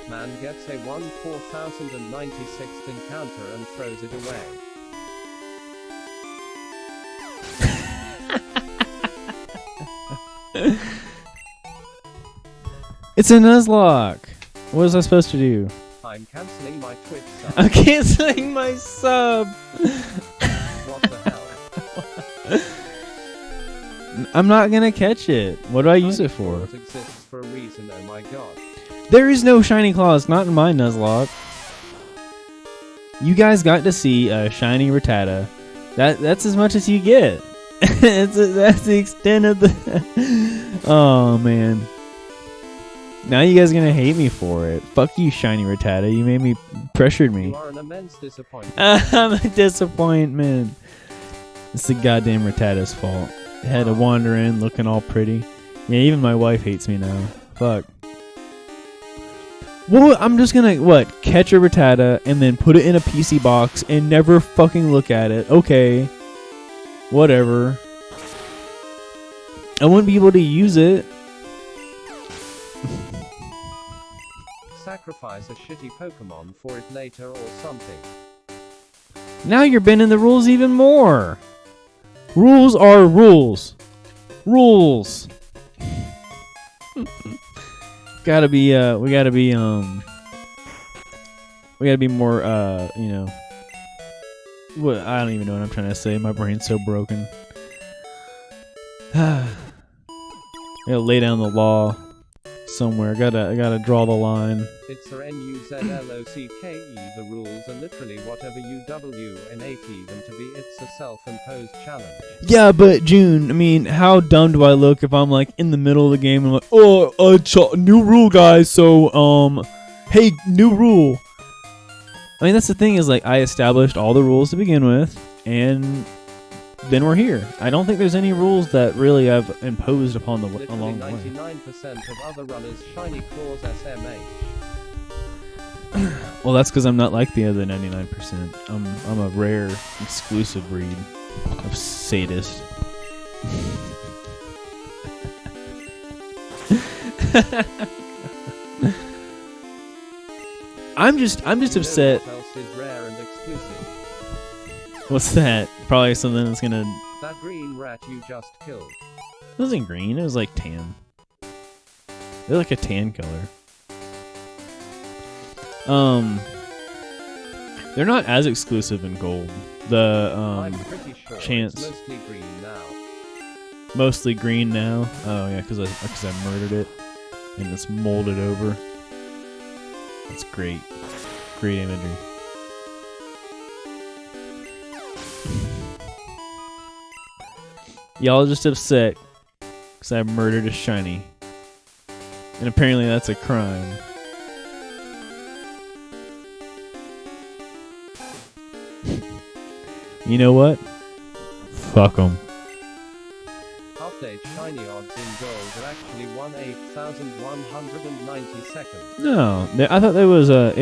Man gets a 1/4096th encounter and throws it away. It's a Nuzlocke. What was I supposed to do? I'm cancelling my Twitch sub. I'm canceling my sub. What the hell? I'm not gonna catch it. What do I use it for? It exists for a reason. Oh my god. There is no shiny claws, not in my Nuzlocke. You guys got to see a shiny Rattata. That's as much as you get. That's the extent of the. Oh man. Now you guys are gonna hate me for it. Fuck you, shiny Rattata. You made me pressured me. You are an immense disappointment. I'm a disappointment. It's the goddamn Rattata's fault. It had to wander in looking all pretty. Yeah, even my wife hates me now. Fuck. Well, I'm just gonna, catch a Rattata and then put it in a PC box and never fucking look at it. Okay. Whatever. I wouldn't be able to use it. Sacrifice a shitty Pokemon for it later or something. Now you're bending the rules even more. Rules are rules. Rules. we gotta be more, what, I don't even know what I'm trying to say. My brain's so broken. I gotta lay down the law somewhere. I gotta draw the line. It's NuzLocke. The rules are literally whatever you WNAT them to be. It's a self-imposed challenge. Yeah, but June, I mean, how dumb do I look if I'm like in the middle of the game and I'm like, oh, new rule, guys. So, hey, new rule. I mean, that's the thing is like I established all the rules to begin with, and then we're here. I don't think there's any rules that really I've imposed upon along the way. 99% of other runners shiny claws SMH. Well, that's because I'm not like the other 99%. I'm a rare, exclusive breed of sadist. I'm just upset. What else is rare and exclusive? What's that? Probably something that's gonna. That green rat you just killed. It wasn't green. It was like tan. They're like a tan color. They're not as exclusive in gold. The I'm pretty sure chance. It's mostly green now. Mostly green now. Oh yeah, because I murdered it and it's molded over. That's great. Great imagery. Y'all just upset because I murdered a shiny. And apparently that's a crime. You know what? Fuck them. Update: shiny odds in gold are actually 1,8192. No, I thought there was I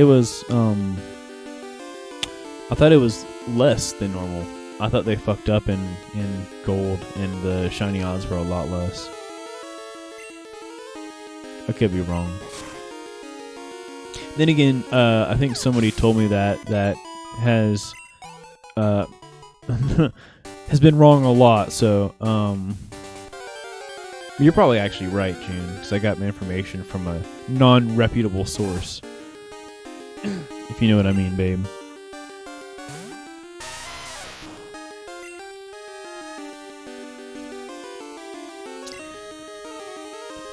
thought it was less than normal. I thought they fucked up in gold and the shiny odds were a lot less. I could be wrong. Then again, I think somebody told me that has has been wrong a lot. So you're probably actually right, June, because I got my information from a non-reputable source. If you know what I mean, babe.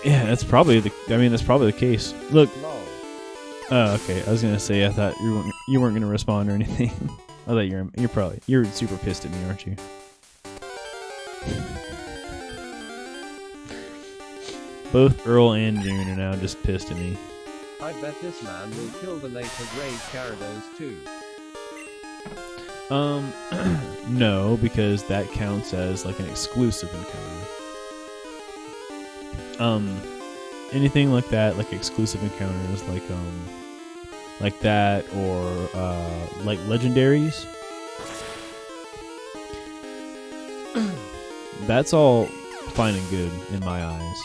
Yeah, that's probably the case. Look. Oh, okay. I was gonna say I thought you weren't gonna respond or anything. I thought you're super pissed at me, aren't you? Both Earl and June are now just pissed at me. I bet this man will kill the later Rage Gyarados too. No, because that counts as like an exclusive encounter. Anything like that, like exclusive encounters, like that, or like legendaries. That's all fine and good in my eyes.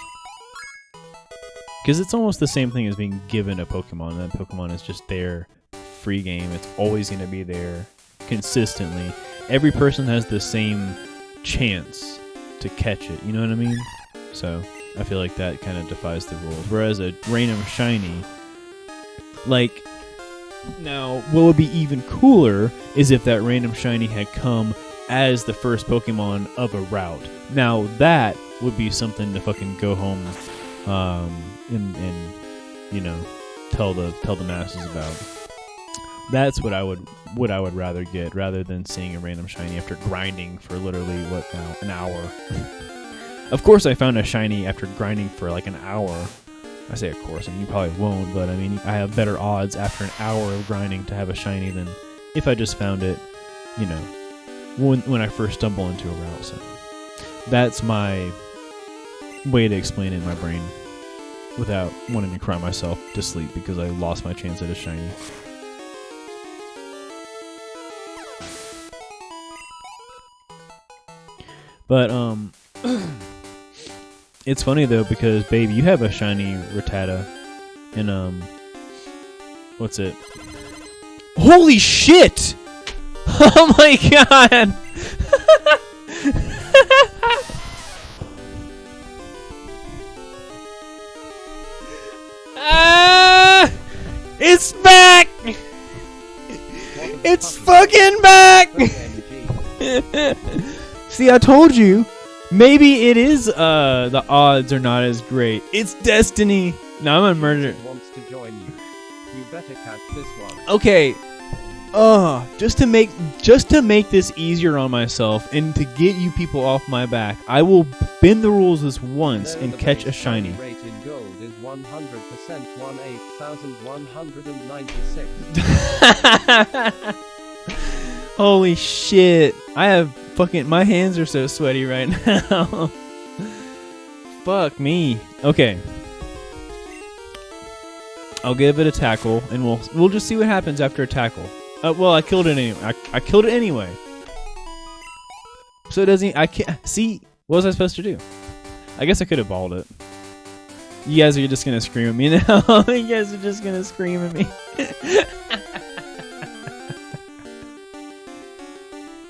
Because it's almost the same thing as being given a Pokemon. That Pokemon is just there, free game. It's always going to be there, consistently. Every person has the same chance to catch it. You know what I mean? So I feel like that kind of defies the rules. Whereas a random shiny, like, now what would be even cooler is if that random shiny had come as the first Pokemon of a route. Now that would be something to fucking go home and you know, tell the masses about. That's what I would rather get, rather than seeing a random shiny after grinding for literally an hour. Of course I found a shiny after grinding for like an hour. I say of course, I mean you probably won't, but I mean I have better odds after an hour of grinding to have a shiny than if I just found it, you know, when I first stumble into a route. So that's my way to explain it in my brain without wanting to cry myself to sleep because I lost my chance at a shiny. But it's funny though because babe, you have a shiny Rattata, and what's it? Holy shit! Oh my god! It's back! It's fucking back! See, I told you. Maybe it is, the odds are not as great. It's destiny. No, I'm gonna murder. Wants to join you. You better catch this one. Okay. Just to make this easier on myself and to get you people off my back, I will bend the rules this once and catch a shiny. Rate in gold is 100%, 18,196. Holy shit! I have fucking, my hands are so sweaty right now. Fuck me. Okay. I'll give it a tackle, and we'll just see what happens after a tackle. Well, I killed it anyway. I killed it anyway. So it doesn't. I can't see. What was I supposed to do? I guess I could have balled it. You guys are just gonna scream at me now. You guys are just gonna scream at me.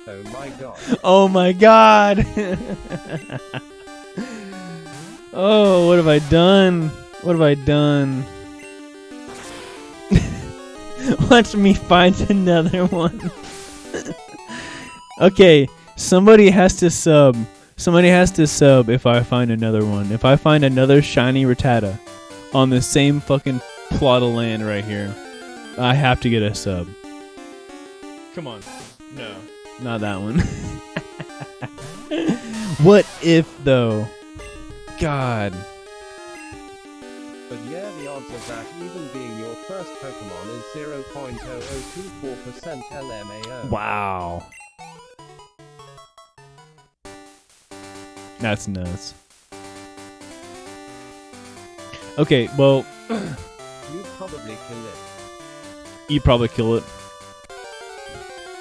Oh my god. Oh my god. Oh, what have I done? What have I done? Watch me find another one. Okay, somebody has to sub. Somebody has to sub if I find another one. If I find another shiny Rattata on the same fucking plot of land right here, I have to get a sub. Come on. No. Not that one. What if, though? God. But yeah, the odds of that even being your first Pokemon is 0.0024% LMAO. Wow. That's nuts. Okay, well... You'd probably kill it. You probably kill it.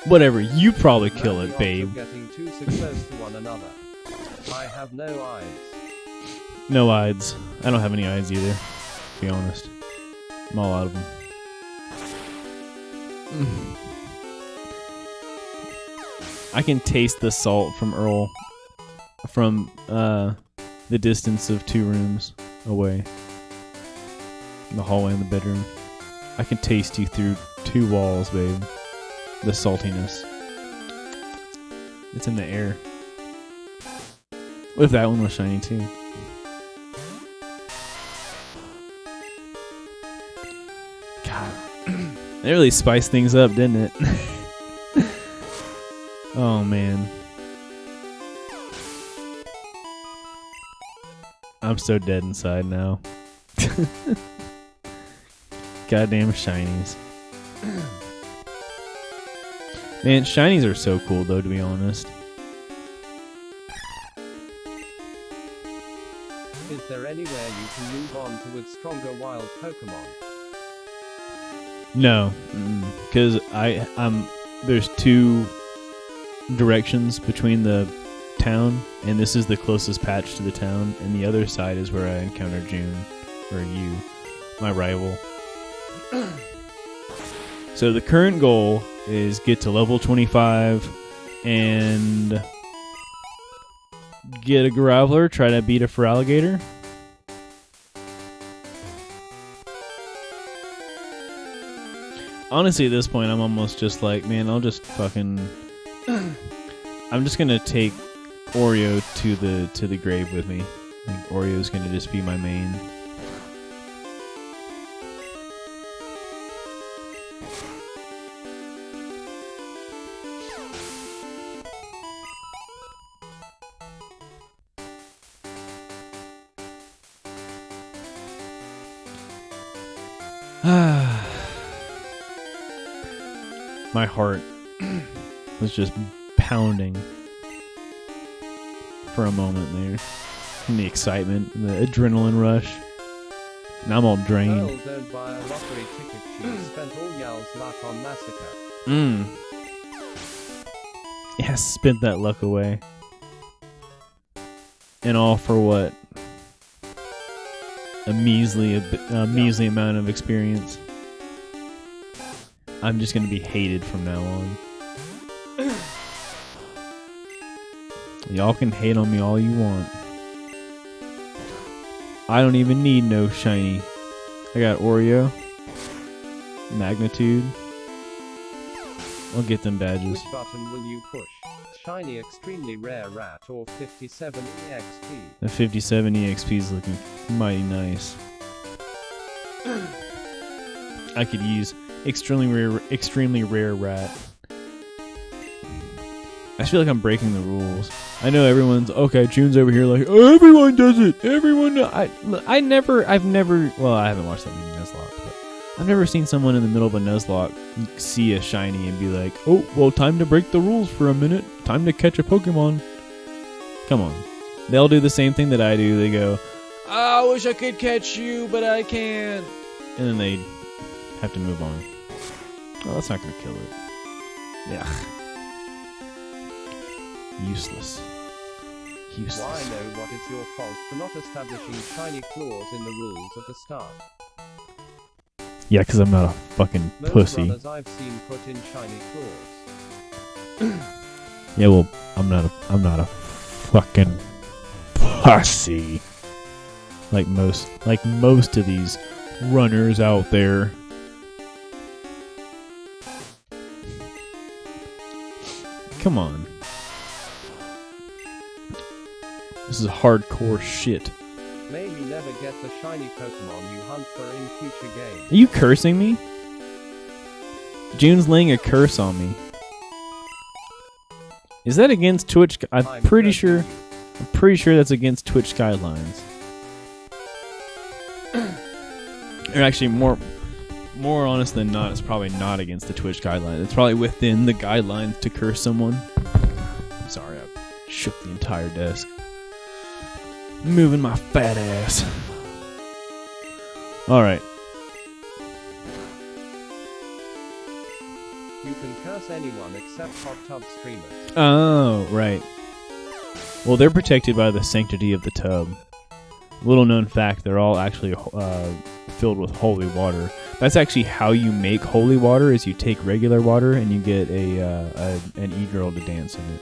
Whatever, you probably kill Now it, the odds babe. of getting too so close to one another. I have no eyes. No eyes. I don't have any eyes either, to be honest. I'm all out of them. I can taste the salt from Earl from the distance of 2 rooms away. In the hallway and the bedroom. I can taste you through 2 walls, babe. The saltiness. It's in the air. What if that one was shiny too? God. They really spiced things up, didn't it? Oh man. I'm so dead inside now. Goddamn shinies. Man, shinies are so cool though, to be honest. Is there anywhere you can move on to with stronger wild Pokemon? No, because there's 2 directions between the town, and this is the closest patch to the town, and the other side is where I encounter June, or you, my rival. So the current goal is get to level 25 and get a Graveler, try to beat a Feraligatr. Honestly, at this point, I'm almost just like, man, I'll just fucking... I'm just gonna take Oreo to the grave with me. I think Oreo's gonna just be my main. My heart was just pounding for a moment there. From the excitement, the adrenaline rush. Now I'm all drained. Earl, don't buy a lottery ticket. She spent all y'all's luck on Massacre. Yeah, spent that luck away. And all for what? A measly amount of experience. I'm just gonna be hated from now on. Y'all can hate on me all you want. I don't even need no shiny. I got Oreo, Magnitude. I'll get them badges. Which button will you push? Shiny extremely rare rat or 57 EXP? The 57 EXP is looking mighty nice. I could use extremely rare rat. I feel like I'm breaking the rules. I know everyone's okay. June's over here like everyone does it. Everyone. I've never. Well, I haven't watched that many NuzLocke, but I've never seen someone in the middle of a NuzLocke see a shiny and be like, "Oh, well, time to break the rules for a minute. Time to catch a Pokemon." Come on, they'll do the same thing that I do. They go, "I wish I could catch you, but I can't," and then they have to move on. Oh, that's not gonna kill it. Yeah. Useless. Useless. Why no? What is your fault for not establishing shiny claws in the rules at the start? Yeah, because I'm not a fucking Most pussy. runners I've seen put in shiny claws. Yeah, well, I'm not a fucking pussy. Like most of these runners out there. Come on. This is hardcore shit. May you never get the shiny Pokemon you hunt for in future games. Are you cursing me? June's laying a curse on me. Is that against Twitch? I'm pretty sure that's against Twitch guidelines. Or actually, more honest than not, it's probably not against the Twitch guidelines. It's probably within the guidelines to curse someone. Sorry, I shook the entire desk. Moving my fat ass. Alright. You can curse anyone except hot tub streamers. Oh, right. Well, they're protected by the sanctity of the tub. Little known fact, they're all actually filled with holy water. That's actually how you make holy water, is you take regular water and you get an e-girl to dance in it.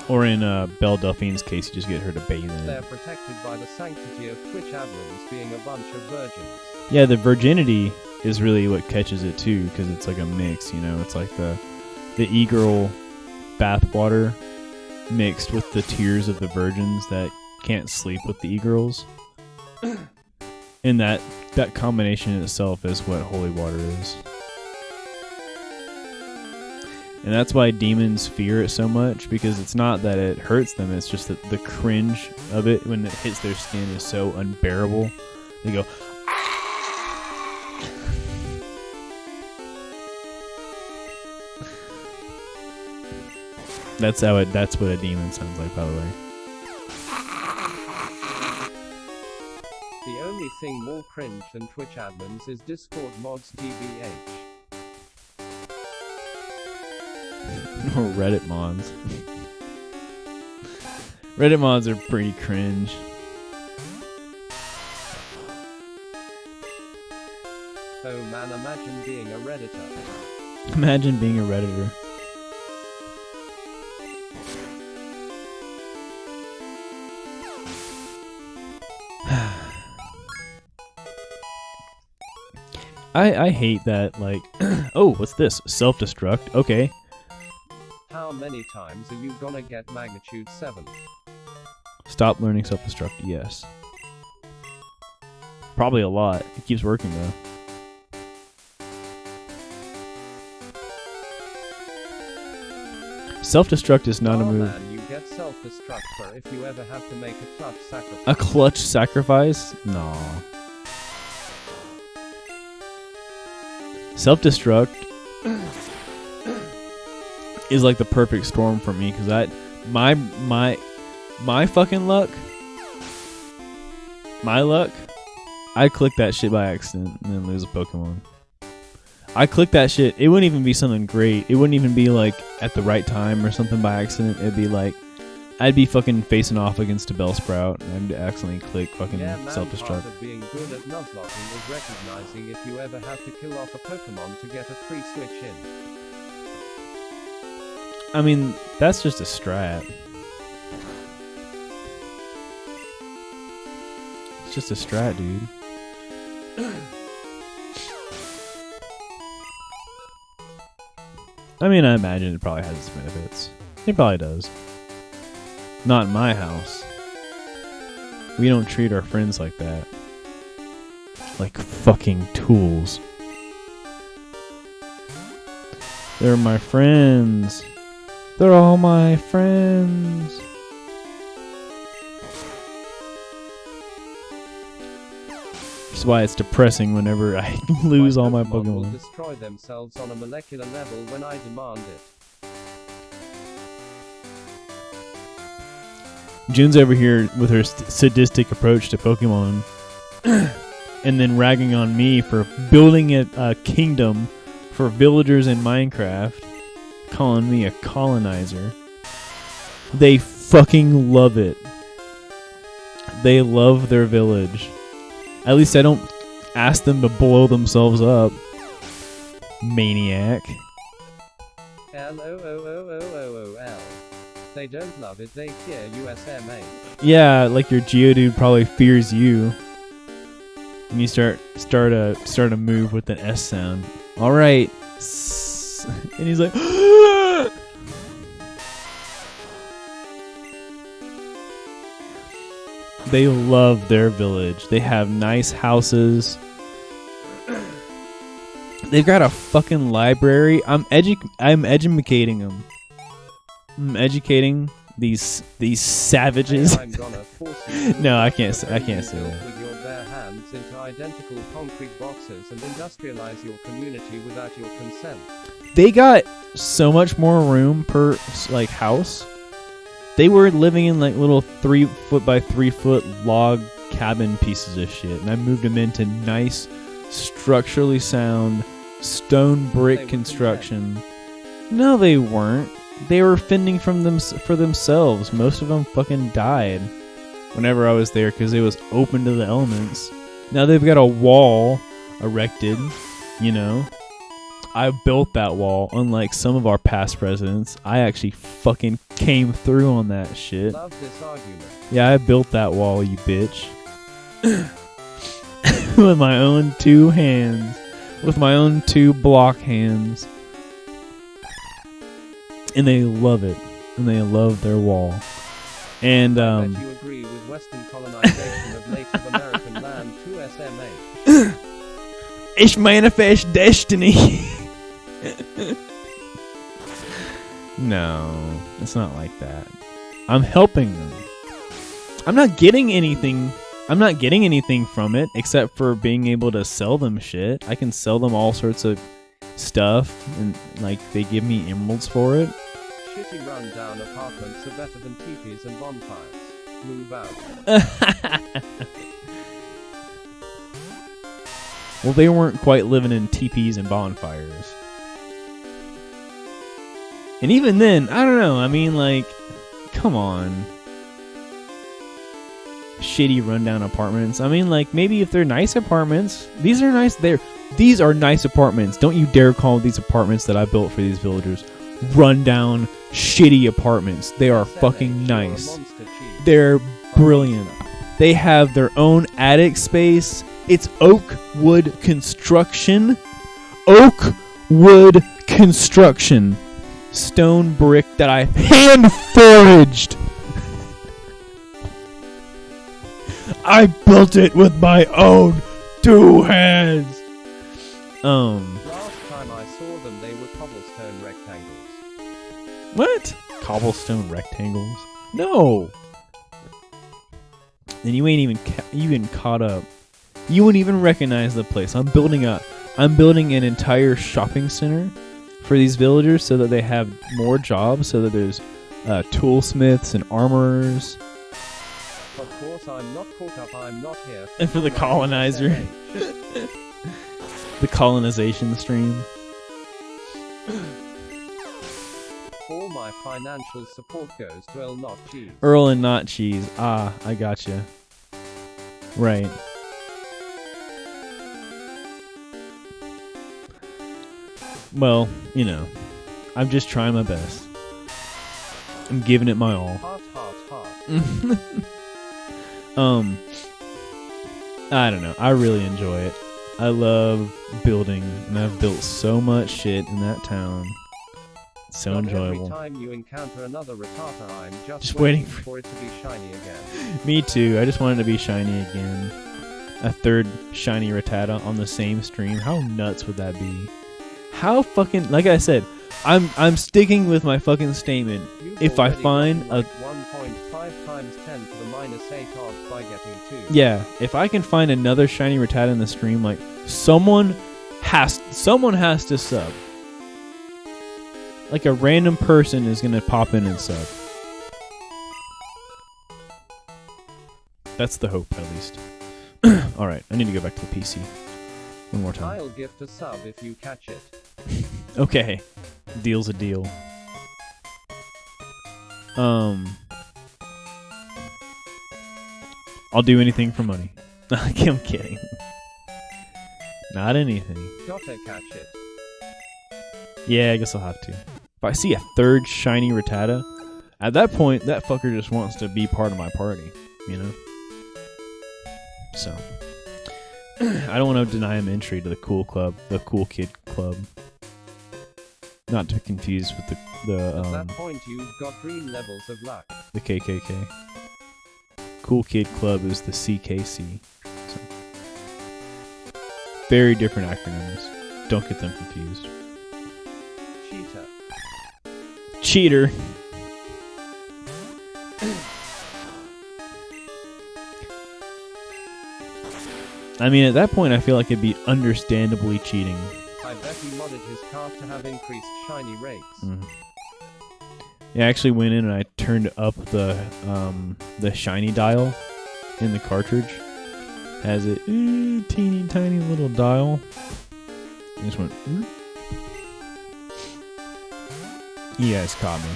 Or in Belle Delphine's case, you just get her to bathe in it. They're protected by the sanctity of Twitch admins being a bunch of virgins. Yeah, the virginity is really what catches it too, because it's like a mix, you know? It's like the e-girl bathwater mixed with the tears of the virgins that can't sleep with the e-girls. And that combination in itself is what holy water is. And that's why demons fear it so much, because it's not that it hurts them, it's just that the cringe of it when it hits their skin is so unbearable. They go, ah! That's what a demon sounds like, by the way. The only thing more cringe than Twitch admins is Discord mods TBH. Or Reddit mods. Reddit mods are pretty cringe. Oh man, imagine being a Redditor. Imagine being a Redditor. I hate that, like, oh, what's this? Self-destruct? Okay. How many times are you gonna get magnitude 7? Stop learning self-destruct, yes. Probably a lot. It keeps working, though. Self-destruct is not a move. Man, you get self-destruct for if you ever have to make a clutch sacrifice. A clutch sacrifice? No. Self-destruct is like the perfect storm for me, because my fucking luck, I click that shit by accident and then lose a Pokemon. I click that shit, it wouldn't even be something great. It wouldn't even be like at the right time or something by accident. It'd be like, I'd be fucking facing off against a Bellsprout and I'd accidentally click fucking self-destruct. Part of being good at NuzLocking is recognizing if you ever have to kill off a Pokemon to get a free switch in. I mean, that's just a strat. It's just a strat, dude. I mean, I imagine it probably has its benefits. It probably does. Not in my house. We don't treat our friends like that. Like fucking tools. They're my friends. They're all my friends. That's why it's depressing whenever I lose all my Pokemon. Will destroy themselves on a molecular level when I demand it. June's over here with her sadistic approach to Pokemon, and then ragging on me for building a kingdom for villagers in Minecraft, calling me a colonizer. They fucking love it. They love their village. At least I don't ask them to blow themselves up. Maniac. LOOOOOOL. They don't love it, they fear USMA. Yeah, like your Geodude probably fears you. And you start a move with an S sound. All right. And he's like, they love their village. They have nice houses. They've got a fucking library. I'm educating them. I'm educating these savages. I'm gonna force you No, I can't say that. with your bare hands into identical concrete boxes and industrialize your community without your consent. They got so much more room per like house. They were living in like little 3 foot by 3 foot log cabin pieces of shit, and I moved them into nice, structurally sound stone brick construction. No, they weren't. They were fending from for themselves. Most of them fucking died whenever I was there because it was open to the elements. Now they've got a wall erected, you know. I built that wall, unlike some of our past presidents. I actually fucking came through on that shit. Love this argument. Yeah, I built that wall, you bitch. With my own 2 hands. With my own 2 block hands. And they love it. And they love their wall. And, I bet you agree with Western colonization of Native American land to SMA. It's manifest destiny. No, it's not like that. I'm helping them. I'm not getting anything. I'm not getting anything from it except for being able to sell them shit. I can sell them all sorts of stuff, and like they give me emeralds for it. Shitty rundown apartments are better than teepees and bonfires. Move out. Well, they weren't quite living in teepees and bonfires. And even then, I don't know. I mean, like, come on. Shitty rundown apartments. I mean, like, maybe if they're nice apartments. These are nice. These are nice apartments. Don't you dare call these apartments that I built for these villagers rundown, shitty apartments. They are fucking nice. They're brilliant. They have their own attic space. It's oak wood construction. Oak wood construction. Stone brick that I hand forged. I built it with my own 2 hands. Last time I saw them, they were cobblestone rectangles. What? Cobblestone rectangles? No. And you ain't even caught up. You wouldn't even recognize the place. I'm building an entire shopping center for these villagers so that they have more jobs, so that there's toolsmiths and armorers. Of course, I'm not caught up. I'm not here. And for the colonizer. The colonization stream. All my financial support goes to Earl Not Cheese. Earl and Not Cheese. Ah, I gotcha. Right. Well, you know, I'm just trying my best. I'm giving it my all. Heart, heart, heart. I don't know. I really enjoy it. I love building, and I've built so much shit in that town. It's so enjoyable. Every time you encounter another Rattata, I'm just waiting for it to be shiny again. Me too. I just wanted to be shiny again. A 3rd shiny Rattata on the same stream. How nuts would that be? How fucking, like I said, I'm sticking with my fucking statement. If I find a 1.5 times 10 to the minus 8 odds by getting 2. Yeah, if I can find another shiny Rattata in the stream, like someone has to sub. Like a random person is gonna pop in and sub. That's the hope, at least. Alright, I need to go back to the PC. One more time. I'll gift a sub if you catch it. Okay. Deal's a deal. I'll do anything for money. I'm kidding. Not anything. Gotta catch it. Yeah, I guess I'll have to. If I see a third shiny Rattata, at that point, that fucker just wants to be part of my party, you know? So, I don't want to deny him entry to the cool club, the cool kid club. Not to be confused with At that point, you've got green levels of luck. the KKK. Cool kid club is the CKC. So, very different acronyms. Don't get them confused. Cheater. Cheater. I mean, at that point, I feel like it'd be understandably cheating. I bet he modded his card to have increased shiny rates. Yeah, I actually went in and I turned up the shiny dial in the cartridge. Has it teeny tiny little dial. And just went. You guys caught me.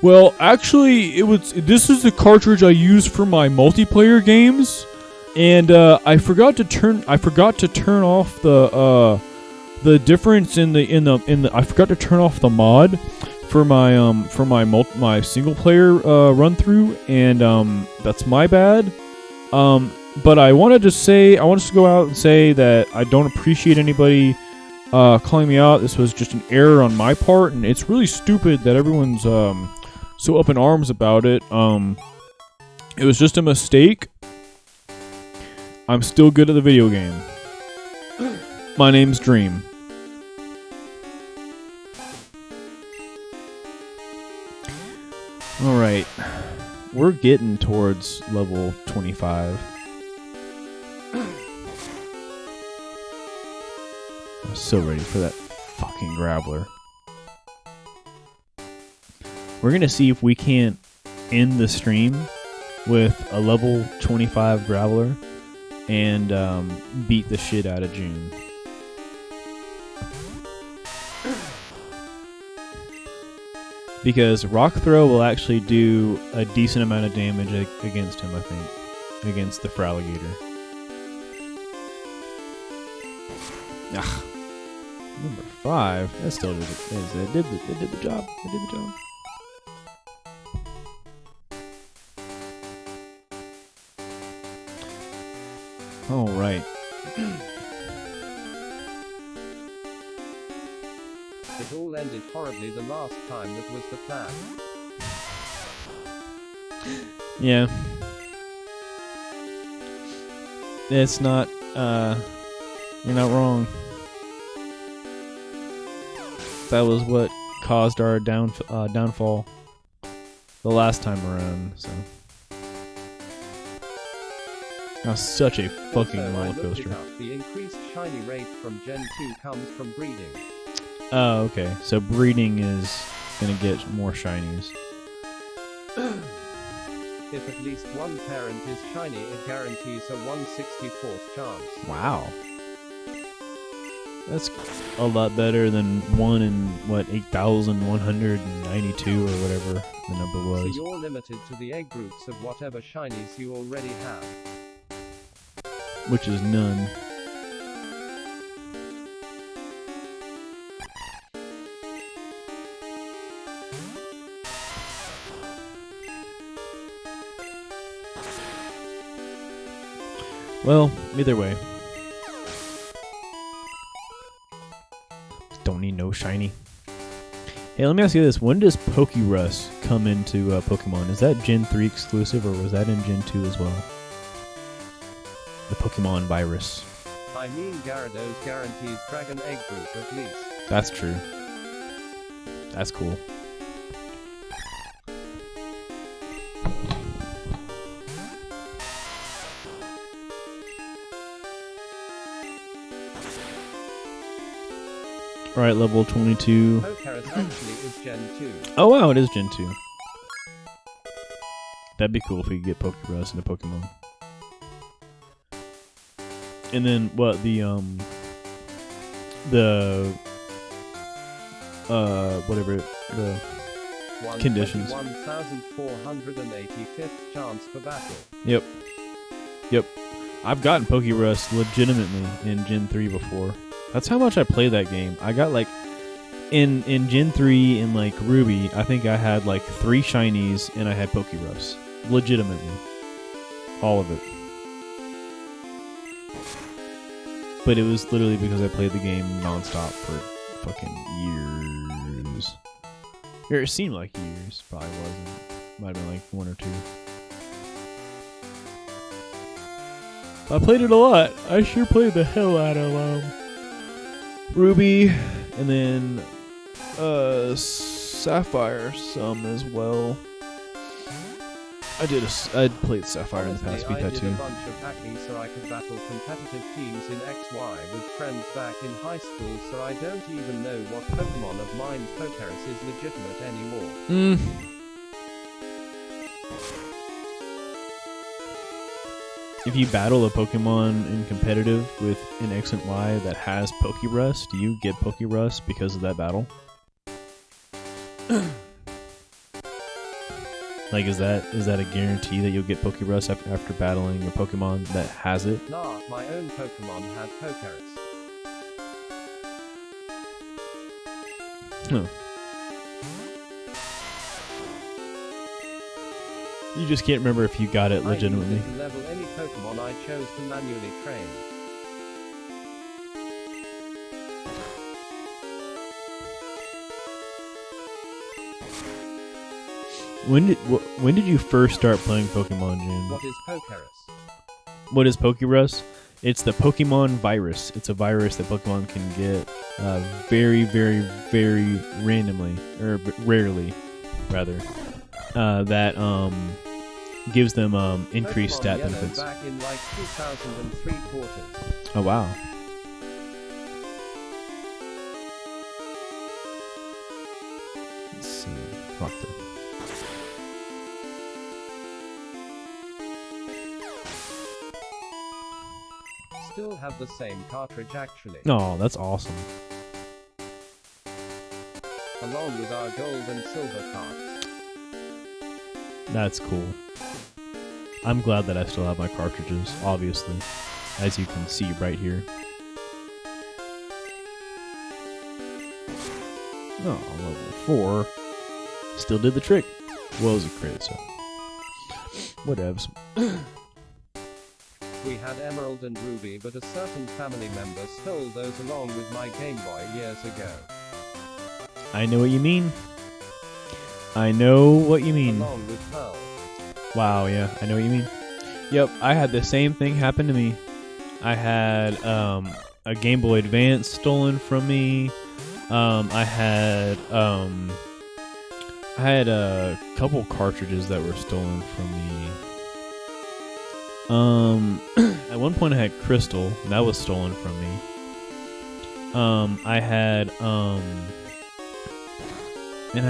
Well, actually, this is the cartridge I use for my multiplayer games, and I forgot to turn off the difference in the I forgot to turn off the mod for my single player run through, and that's my bad. But I wanted to go out and say that I don't appreciate anybody calling me out. This was just an error on my part, and it's really stupid that everyone's so up in arms about it. It was just a mistake. I'm still good at the video game. My name's Dream. Alright. We're getting towards level 25. I'm so ready for that fucking Graveler. We're gonna see if we can't end the stream with a level 25 Graveler and beat the shit out of June. Because Rock Throw will actually do a decent amount of damage against him, I think. Against the Fraligator. Ugh. Number 5. That still did it. It did the job. It did the job. Alright. It all ended horribly the last time. That was the plan. Yeah. It's not, you're not wrong. That was what caused our downfall the last time around, so. That was such a fucking Also, roller coaster. The increased shiny rate from Gen 2 comes from breeding. Oh, okay. So breeding is gonna get more shinies. If at least one parent is shiny, it guarantees a 1/64th chance. Wow. That's a lot better than 1 in, 8,192 or whatever the number was. So you're limited to the egg groups of whatever shinies you already have. Which is none. Well, either way. Don't need no shiny. Hey, let me ask you this. When does Pokerus come into Pokemon? Is that Gen 3 exclusive, or was that in Gen 2 as well? The Pokemon virus. I mean, Gyarados guarantees dragon egg group at least. That's true. That's cool. Alright, level 22. Pokerus actually is Gen 2. Oh wow, it is Gen 2. That'd be cool if we could get Pokerus into Pokemon. And then what, whatever, conditions. 1485th chance for battle. Yep. I've gotten Pokerust legitimately in Gen 3 before. That's how much I played that game. I got like in Gen 3 in like Ruby, I think I had like 3 shinies and I had Pokerust. Legitimately. All of it. But it was literally because I played the game nonstop for fucking years. Or it seemed like years. Probably wasn't. Might have been like 1 or 2. I played it a lot. I sure played the hell out of Ruby, and then Sapphire some as well. I played Sapphire in the past week. I did a bunch of hacking so I could battle competitive teams in XY with friends back in high school, so I don't even know what Pokemon of mine Pokerus is legitimate anymore. If you battle a Pokemon in competitive with an X and Y that has Pokerust, do you get Pokerust because of that battle? Like, is that a guarantee that you'll get Pokerust after battling a Pokemon that has it? Nah, my own Pokemon had Pokerus. Huh. You just can't remember if you got it legitimately. I used it to level any Pokemon I chose to manually train. When did you first start playing Pokemon, Jin? What is Pokerus? What is Pokerus? It's the Pokemon virus. It's a virus that Pokemon can get very, very, very randomly, or rarely, rather. That gives them increased Pokemon stat Yellow benefits. Back in like 2003 quarters. Oh wow. Let's see. Rock there. Still have the same cartridge actually. Oh, that's awesome. Along with our gold and silver cards. That's cool. I'm glad that I still have my cartridges, obviously, as you can see right here. Oh, level 4. Still did the trick. Well, it was a crit, so. Whatevs. We had Emerald and Ruby, but a certain family member stole those along with my Game Boy years ago. I know what you mean. I know what you mean. Along with Pearl. Wow, yeah, I know what you mean. Yep, I had the same thing happen to me. I had a Game Boy Advance stolen from me. I had a couple cartridges that were stolen from me. At one point I had Crystal, and that was stolen from me. I had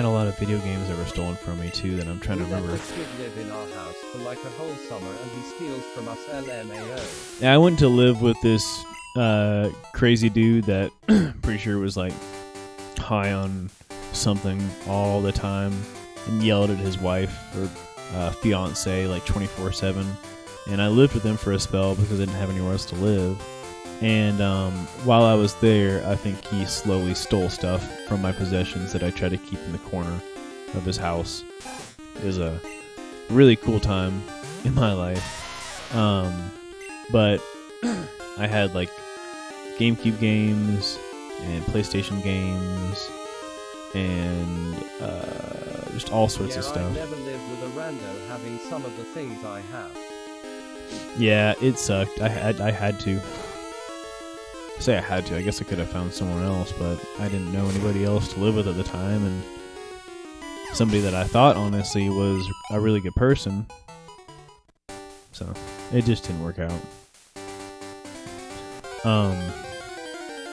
a lot of video games that were stolen from me too that I'm trying to remember. This kid live in our house for like a whole summer and he steals from us LMAO. Yeah, I went to live with this crazy dude that pretty sure was like high on something all the time and yelled at his wife or fiance like 24/7. And I lived with him for a spell because I didn't have anywhere else to live. And while I was there, I think he slowly stole stuff from my possessions that I tried to keep in the corner of his house. It was a really cool time in my life. But I had like GameCube games and PlayStation games and just all sorts of stuff. I never lived with a rando having some of the things I have. Yeah, it sucked. I had to. I say I had to. I guess I could have found someone else, but I didn't know anybody else to live with at the time, and somebody that I thought honestly was a really good person. So it just didn't work out.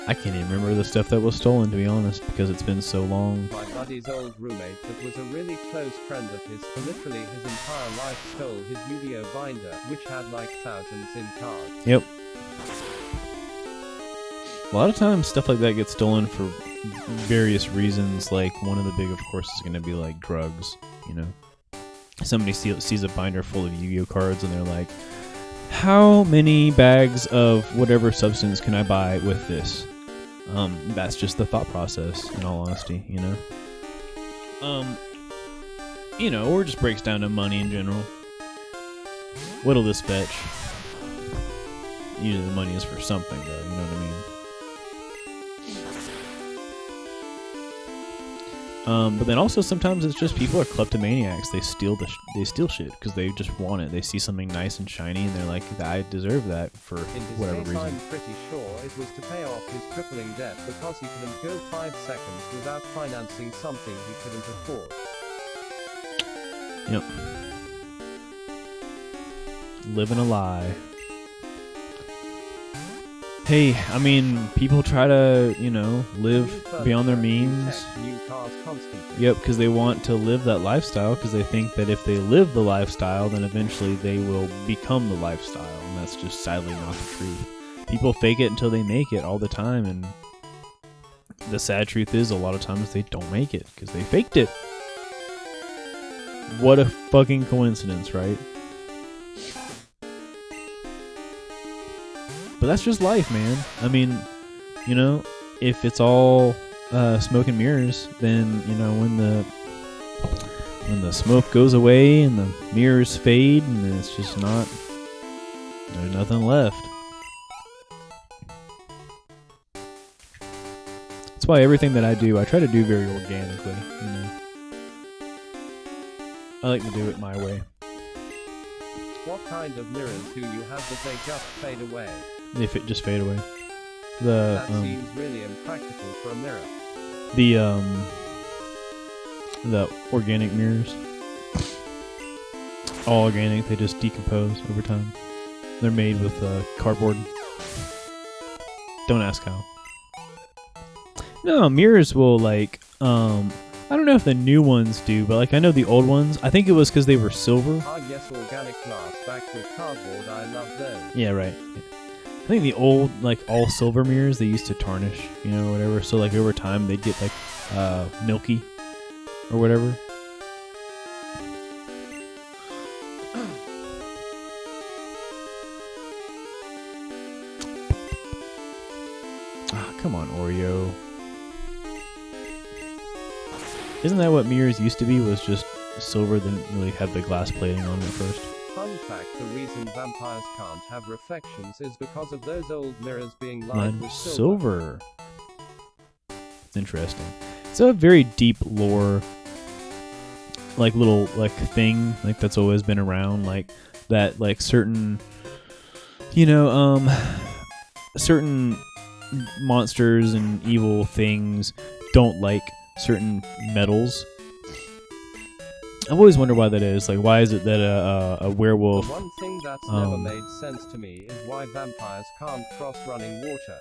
I can't even remember the stuff that was stolen, to be honest, because it's been so long. My buddy's old roommate that was a really close friend of his for literally his entire life stole his Yu-Gi-Oh binder, which had like thousands in cards. Yep. A lot of times stuff like that gets stolen for various reasons. Like one of the big, of course, is going to be like drugs. You know, somebody sees a binder full of Yu-Gi-Oh cards and they're like, how many bags of whatever substance can I buy with this? That's just the thought process, in all honesty, you know? You know, or just breaks down to money in general. What'll this fetch? Usually the money is for something, though, you know what I mean? But then also sometimes it's just people are kleptomaniacs. They steal shit because they just want it. They see something nice and shiny and they're like, I deserve that for whatever reason. I'm pretty sure it was to pay off his crippling debt because he couldn't go 5 seconds without financing something he couldn't afford. Yep. Living a lie. Hey, I mean, people try to, you know, live beyond their means. Yep, because they want to live that lifestyle, because they think that if they live the lifestyle, then eventually they will become the lifestyle, and that's just sadly not the truth. People fake it until they make it all the time, and the sad truth is a lot of times they don't make it, because they faked it. What a fucking coincidence, right? But that's just life, man. I mean, you know, if it's all smoke and mirrors, then, you know, when the smoke goes away and the mirrors fade and it's just not, there's nothing left. That's why everything that I do, I try to do very organically, you know. I like to do it my way. What kind of mirrors do you have that they just fade away? If it just fade away. That seems really impractical for a mirror. The organic mirrors. All organic, they just decompose over time. They're made with cardboard. Don't ask how. No, mirrors will like, I don't know if the new ones do, but like I know the old ones, I think it was because they were silver. Ah yes, organic glass backed with cardboard, I love those. Yeah, right. I think the old, like, all silver mirrors, they used to tarnish, you know, whatever. So, like, over time, they'd get, like, milky or whatever. Ah, come on, Oreo. Isn't that what mirrors used to be, was just silver, didn't really have the glass plating on it first? Fun fact, the reason vampires can't have reflections is because of those old mirrors being lined with silver. It's interesting. It's a very deep lore, like, little, like, thing, like, that's always been around, like, that, like, certain, you know, certain monsters and evil things don't like certain metals. I've always wondered why that is. Like, why is it that a werewolf... The one thing that's never made sense to me is why vampires can't cross running water.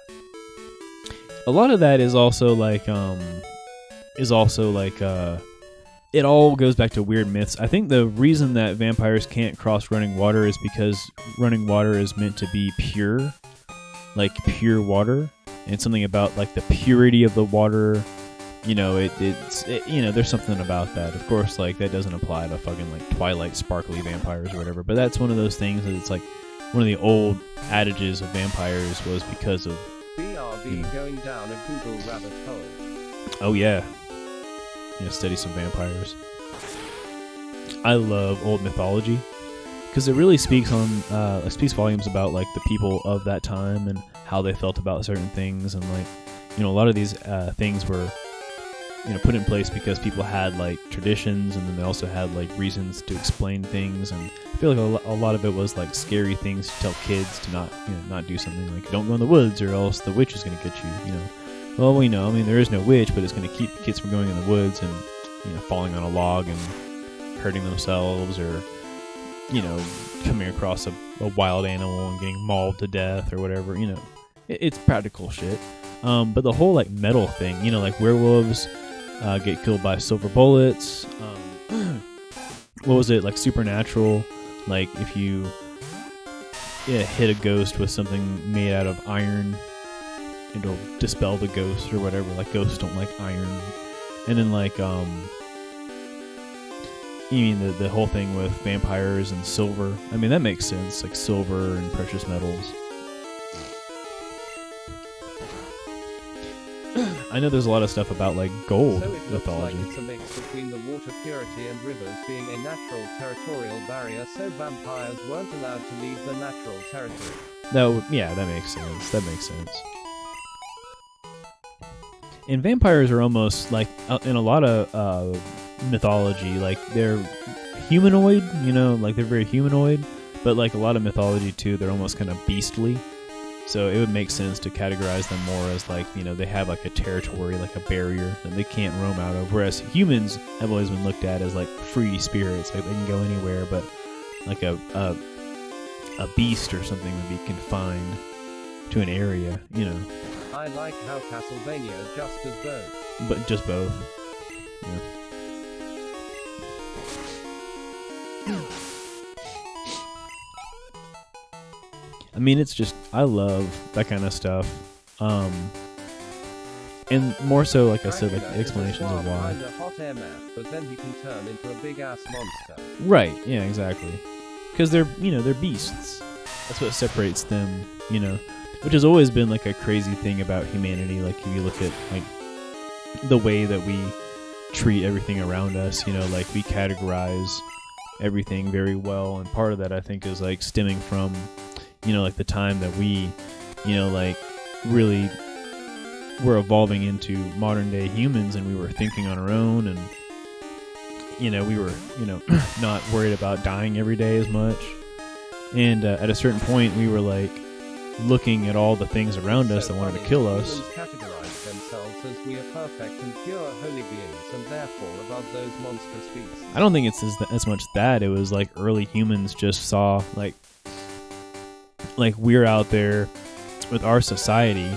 A lot of that is also like, it all goes back to weird myths. I think the reason that vampires can't cross running water is because running water is meant to be pure. Like, pure water. And something about, like, the purity of the water... You know, it's you know, there's something about that. Of course, like, that doesn't apply to fucking, like, Twilight sparkly vampires or whatever. But that's one of those things that it's, like, one of the old adages of vampires was because of... BRB, you know, going down a Google rabbit hole. Oh, yeah. You know, study some vampires. I love old mythology. Because it really speaks on, speaks volumes about, like, the people of that time and how they felt about certain things. And, like, you know, a lot of these things were... you know, put in place because people had, like, traditions, and then they also had, like, reasons to explain things, and I feel like a lot of it was, like, scary things to tell kids to not, you know, not do something, like, don't go in the woods or else the witch is going to get you, you know. Well, we know, I mean, there is no witch, but it's going to keep kids from going in the woods and, you know, falling on a log and hurting themselves, or, you know, coming across a wild animal and getting mauled to death or whatever, you know. It's practical shit. But the whole, like, metal thing, you know, like werewolves... get killed by silver bullets. What was it, like Supernatural? Like, if you hit a ghost with something made out of iron, it'll dispel the ghost or whatever. Like ghosts don't like iron. And then like you mean the whole thing with vampires and silver? I mean that makes sense, like silver and precious metals. I know there's a lot of stuff about like gold so it mythology. Looks like it's a mix between the water purity and rivers being a natural territorial barrier, so vampires weren't allowed to leave the natural territory. No, yeah, that makes sense. That makes sense. And vampires are almost like in a lot of mythology, like they're humanoid, you know, like they're very humanoid, but like a lot of mythology too, they're almost kind of beastly. So it would make sense to categorize them more as like, you know, they have like a territory, like a barrier that they can't roam out of. Whereas humans have always been looked at as like free spirits, like they can go anywhere, but like a beast or something would be confined to an area, you know. I like how Castlevania just does both. But just both. Yeah. I mean, it's just, I love that kind of stuff. And more so, like I said, like explanations of why. Kinda hot air math, but then he can turn into a big ass monster. Right, yeah, exactly. Because they're, you know, they're beasts. That's what separates them, you know. Which has always been like a crazy thing about humanity. Like if you look at like the way that we treat everything around us, you know, like we categorize everything very well. And part of that I think is like stemming from, you know, like the time that we, you know, like really were evolving into modern day humans and we were thinking on our own and, you know, we were, you know, not worried about dying every day as much. And at a certain point we were like looking at all the things around us that wanted to kill us. Humans categorize themselves as we are perfect and pure holy beings and therefore above those monstrous beasts. I don't think it's as much that. It was like early humans just saw like we're out there with our society,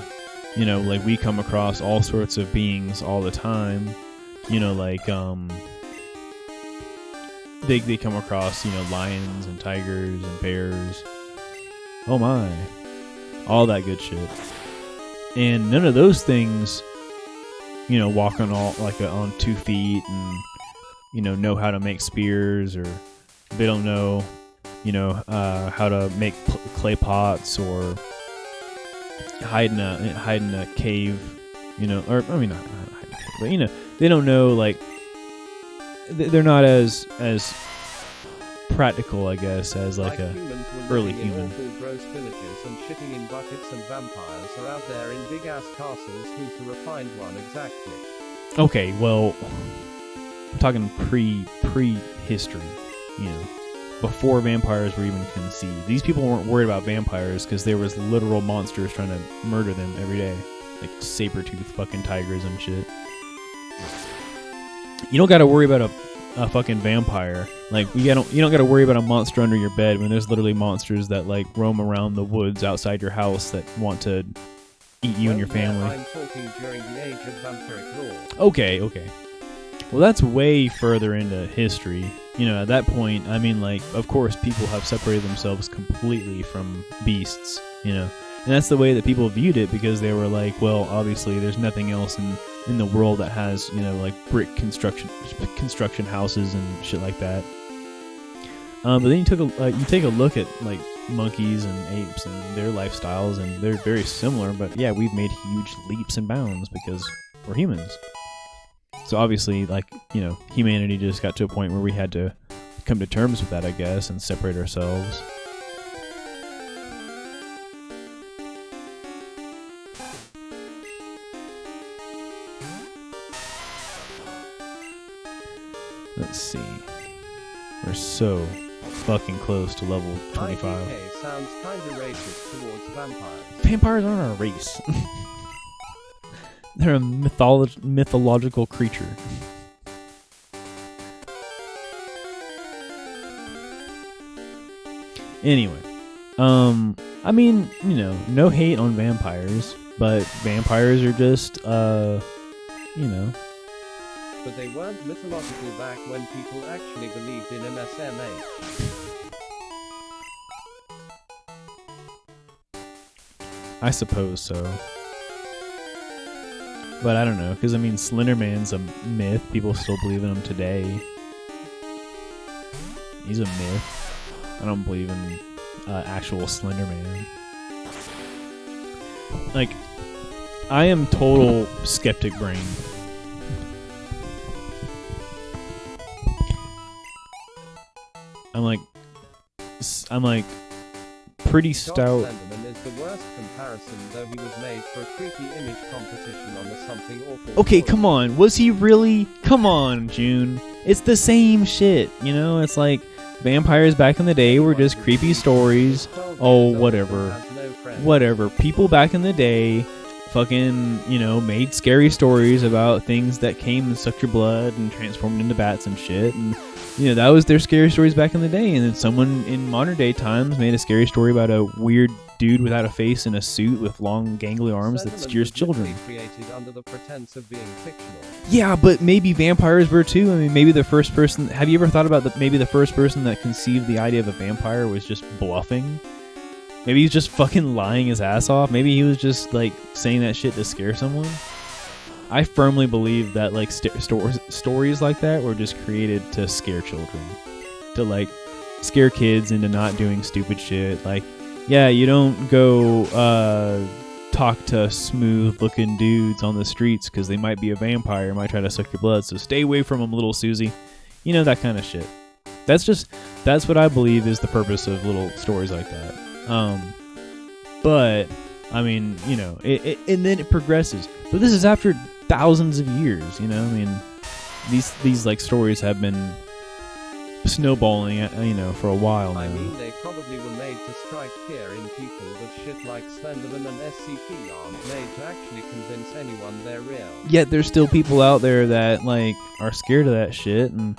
you know, like we come across all sorts of beings all the time, you know, like they come across, you know, lions and tigers and bears, oh my, all that good shit. And none of those things, you know, walk on on 2 feet and, you know how to make spears, or they don't know, you know, how to make clay pots or hide in a cave, you know, or I mean not hide in a cave, but you know, they don't know, like they're not as practical, I guess, as like a early human. Awful, gross villages and shitting in buckets, and vampires are out there in big ass castles. Who's the refined one exactly? Okay, well, I'm talking pre-history, you know, before vampires were even conceived. These people weren't worried about vampires because there was literal monsters trying to murder them every day, like saber-toothed fucking tigers and shit. You don't got to worry about a fucking vampire. Like you don't got to worry about a monster under your bed when there's literally monsters that like roam around the woods outside your house that want to eat you and your family. I'm talking during the age of vampiric lore. Okay. Well, that's way further into history. You know, at that point, I mean, like, of course, people have separated themselves completely from beasts, you know. And that's the way that people viewed it, because they were like, well, obviously, there's nothing else in the world that has, you know, like brick construction houses and shit like that. But then you take a look at like monkeys and apes and their lifestyles, and they're very similar. But yeah, we've made huge leaps and bounds because we're humans. So obviously, like, you know, humanity just got to a point where we had to come to terms with that, I guess, and separate ourselves. Let's see. We're so fucking close to level 25. IDK sounds kinda racist towards vampires. Vampires aren't a race. They're a mythological creature. Anyway, I mean, you know, no hate on vampires, but vampires are just, you know. But they weren't mythological back when people actually believed in MSMH. I suppose so. But I don't know, because I mean, Slender Man's a myth. People still believe in him today. He's a myth. I don't believe in actual Slender Man. Like, I am total skeptic brain. I'm like pretty stout. Slenderman is the worst comparison, though he was made for a creepy image competition on the Something Awful. Okay, come on. Was he really? Come on, June. It's the same shit, you know? It's like vampires back in the day were just creepy stories. Oh, whatever. Whatever. People back in the day fucking, you know, made scary stories about things that came and sucked your blood and transformed into bats and shit. And, you know, that was their scary stories back in the day. And then someone in modern day times made a scary story about a weird dude without a face in a suit with long gangly arms that steers children. Created under the pretense of being fictional. Yeah, but maybe vampires were too. I mean, maybe the first person... Have you ever thought about maybe the first person that conceived the idea of a vampire was just bluffing? Maybe he's just fucking lying his ass off. Maybe he was just, like, saying that shit to scare someone. I firmly believe that, like, stories like that were just created to scare children. To, like, scare kids into not doing stupid shit. Like, yeah, you don't go talk to smooth-looking dudes on the streets because they might be a vampire, might try to suck your blood, so stay away from them, little Susie. You know, that kind of shit. That's what I believe is the purpose of little stories like that. But I mean, you know, and then it progresses. But this is after thousands of years, you know. I mean, these like stories have been snowballing, you know, for a while now. I mean, they probably were made to strike fear in people, but shit like Slenderman and SCP aren't made to actually convince anyone they're real. Yet there's still people out there that like are scared of that shit, and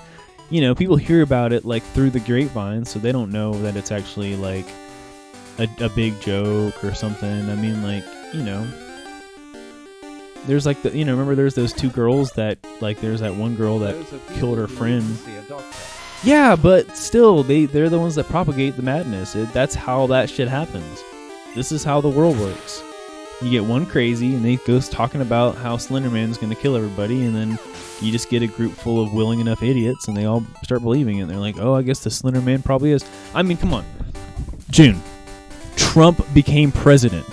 you know, people hear about it like through the grapevine, so they don't know that it's actually like a big joke or something. I mean, like, you know, there's like the, you know, remember there's those two girls that, like, there's that one girl that killed her friend. Yeah, but still, they're the ones that propagate the madness. That's how that shit happens. This is how the world works. You get one crazy, and they goes talking about how Slenderman's going to kill everybody, and then you just get a group full of willing enough idiots, and they all start believing it. They're like, oh, I guess the Slenderman probably is. I mean, come on. June. Trump became president.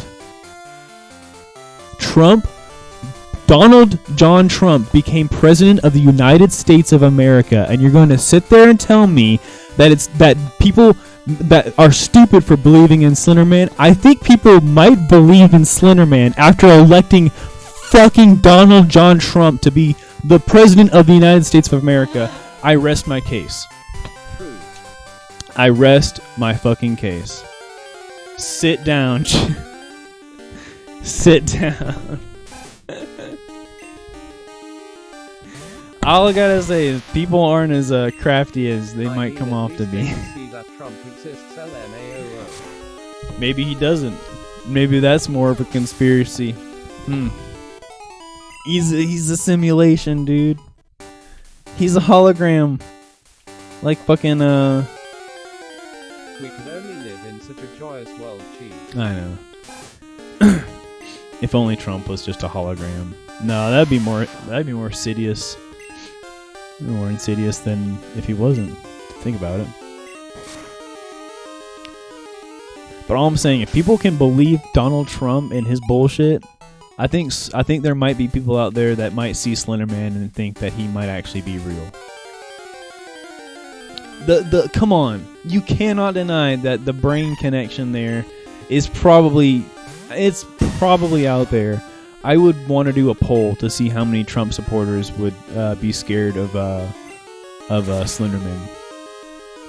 Donald John Trump became president of the United States of America, and you're going to sit there and tell me that people that are stupid for believing in Slenderman? I think people might believe in Slenderman after electing fucking Donald John Trump to be the president of the United States of America. I rest my case. I rest my fucking case. Sit down. Sit down. All I gotta say is people aren't as crafty as they might come off to be. Maybe he doesn't. Maybe that's more of a conspiracy. He's a simulation, dude. He's a hologram. Like fucking We could only live in such a joyous world, cheese. I know. If only Trump was just a hologram. No, that'd be more insidious. More insidious than if he wasn't. Think about it. But all I'm saying, if people can believe Donald Trump and his bullshit, I think there might be people out there that might see Slenderman and think that he might actually be real. Come on, you cannot deny that the brain connection there is probably out there. I would want to do a poll to see how many Trump supporters would be scared of Slenderman,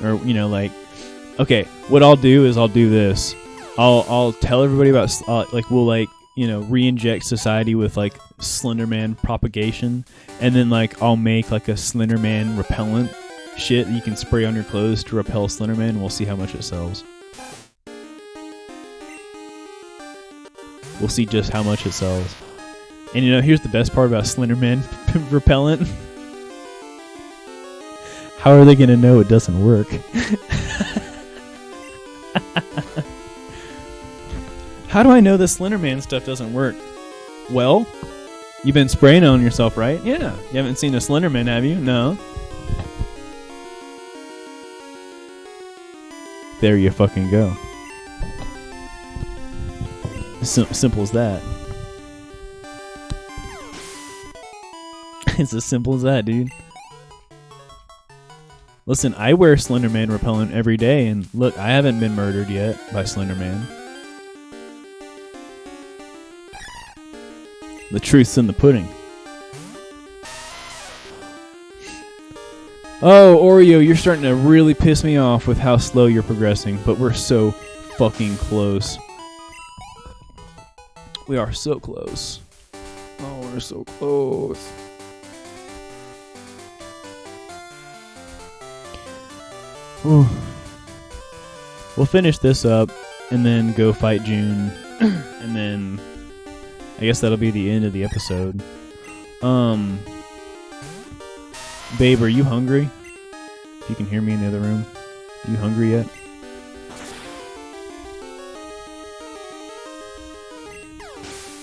or you know, like, okay, what I'll do is I'll do this. I'll tell everybody about like we'll like, you know, re-inject society with like Slenderman propagation, and then like I'll make like a Slenderman repellent shit that you can spray on your clothes to repel Slenderman, and we'll see how much it sells. We'll see just how much it sells. And you know, here's the best part about Slenderman repellent. How are they going to know it doesn't work? How do I know the Slenderman stuff doesn't work? Well, You've been spraying on yourself, right? Yeah. You haven't seen a Slenderman, have you? No. There you fucking go. Simple as that. It's as simple as that, dude. Listen, I wear Slenderman repellent every day, and look, I haven't been murdered yet by Slenderman. The truth's in the pudding. Oh, Oreo, you're starting to really piss me off with how slow you're progressing, but we're so fucking close. We are so close. Oh, we're so close. Ooh. We'll finish this up and then go fight June, and then I guess that'll be the end of the episode. Babe, are you hungry? If you can hear me in the other room. Are you hungry yet?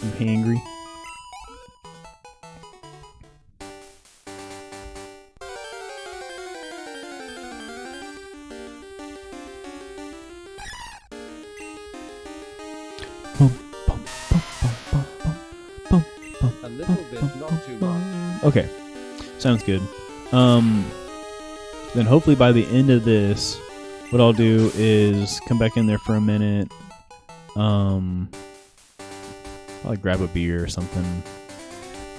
You hangry? A little bit, not too much. Okay, sounds good. Then hopefully by the end of this, what I'll do is come back in there for a minute. Probably grab a beer or something,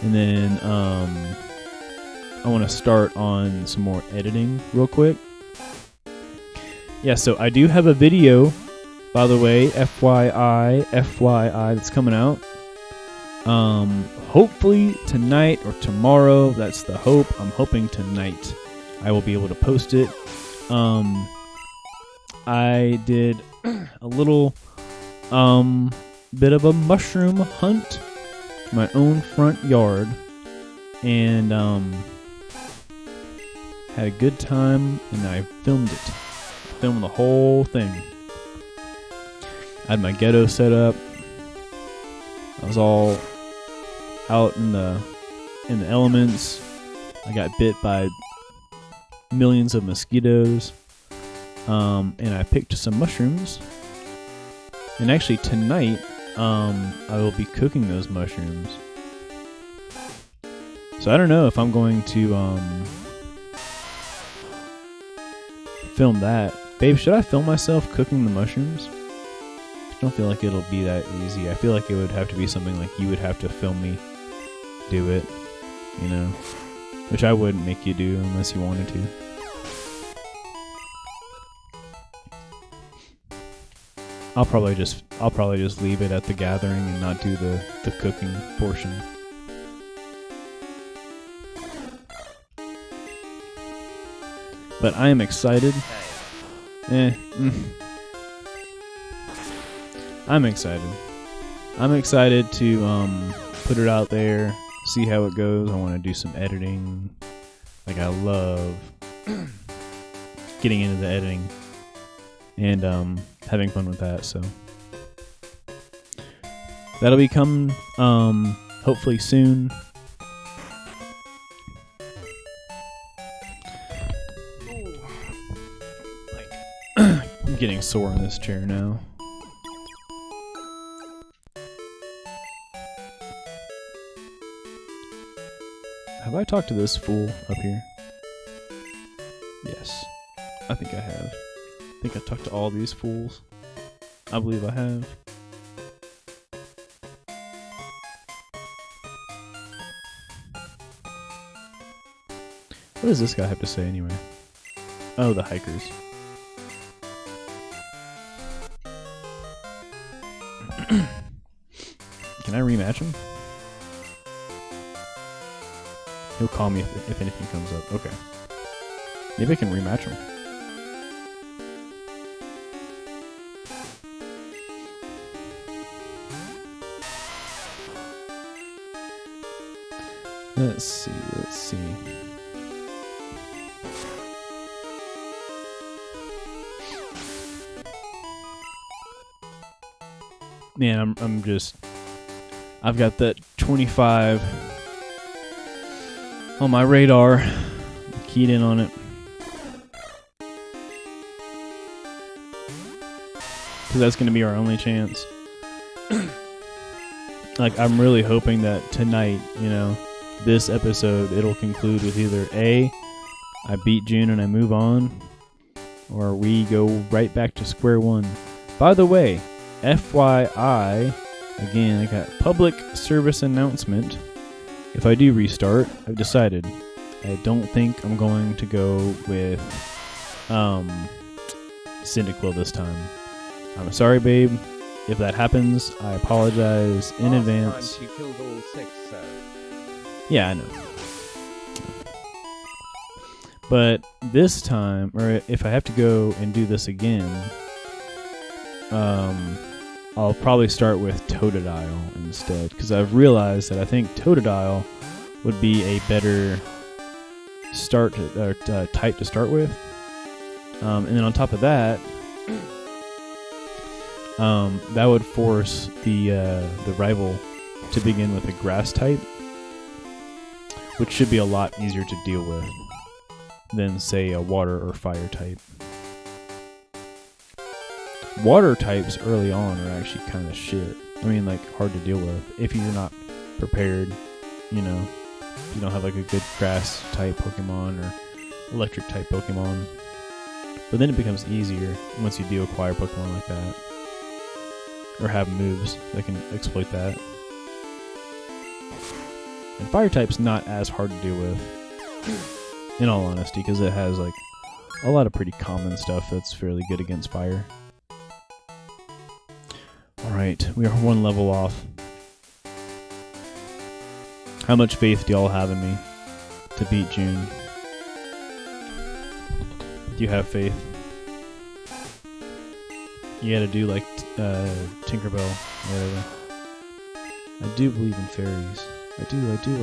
and then I want to start on some more editing real quick. Yeah, so I do have a video, by the way, FYI, that's coming out. Hopefully tonight or tomorrow. That's the hope. I'm hoping tonight I will be able to post it. I did a little bit of a mushroom hunt in my own front yard, and had a good time, and I filmed it. Filmed the whole thing. I had my ghetto set up. I was all out in the elements. I got bit by millions of mosquitoes, and I picked some mushrooms. And actually tonight, I will be cooking those mushrooms. So I don't know if I'm going to film that. Babe, should I film myself cooking the mushrooms? I don't feel like it'll be that easy. I feel like it would have to be something like you would have to film me do it, you know, which I wouldn't make you do unless you wanted to. I'll probably just leave it at the gathering and not do the cooking portion. But I am excited. I'm excited. I'm excited to put it out there, see how it goes. I want to do some editing. Like, I love getting into the editing and having fun with that. So that'll be coming hopefully soon. I'm getting sore in this chair now. Have I talked to this fool up here? Yes. I think I have. I think I've talked to all these fools. I believe I have. What does this guy have to say anyway? Oh, the hikers. Can I rematch him? He'll call me if anything comes up. Okay. Maybe I can rematch him. Let's see. Man, I've got that 25 on my radar. Keyed in on it. Because that's going to be our only chance. Like, I'm really hoping that tonight, you know, this episode, it'll conclude with either A, I beat June and I move on, or we go right back to square one. By the way, FYI, again, I got public service announcement. If I do restart, I've decided I don't think I'm going to go with Cyndaquil this time. I'm sorry, babe. If that happens, I apologize in advance. Time she killed all 6, so. Yeah, I know. But this time, or if I have to go and do this again, I'll probably start with Totodile instead, because I've realized that I think Totodile would be a better type to start with. And then on top of that, that would force the rival to begin with a grass type, which should be a lot easier to deal with than, say, a water or fire type. Water types early on are actually kind of shit. I mean, like, hard to deal with if you're not prepared, you know. You don't have like a good grass type Pokemon or electric type Pokemon. But then it becomes easier once you do acquire Pokemon like that. Or have moves that can exploit that. And fire type's not as hard to deal with, in all honesty, because it has like a lot of pretty common stuff that's fairly good against fire. Alright, we are one level off. How much faith do y'all have in me to beat June? Do you have faith? You gotta do like Tinkerbell or whatever. I do believe in fairies. I do. I do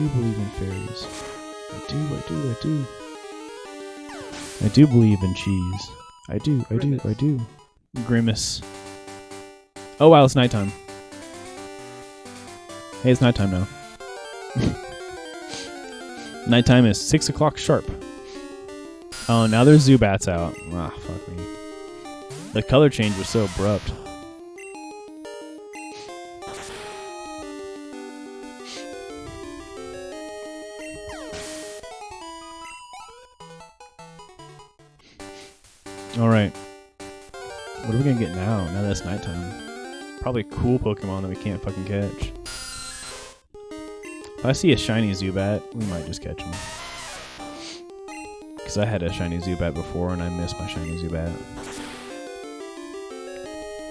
believe in fairies. I do. I do believe in cheese. I do. Grimace. Oh wow, it's nighttime. Hey, it's nighttime now. Nighttime is 6 o'clock sharp. Oh, now there's Zubats out. Ah, fuck me. The color change was so abrupt. Alright. What are we gonna get now that it's nighttime? Probably a cool Pokemon that we can't fucking catch. If I see a shiny Zubat, we might just catch him. Because I had a shiny Zubat before and I missed my shiny Zubat.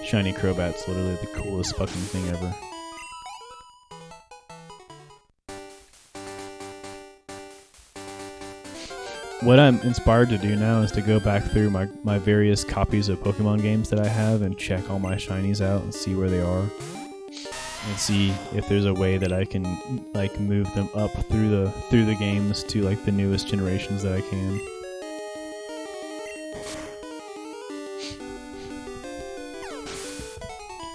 Shiny Crobat's literally the coolest fucking thing ever. What I'm inspired to do now is to go back through my various copies of Pokemon games that I have and check all my shinies out and see where they are. And see if there's a way that I can like move them up through the games to like the newest generations that I can.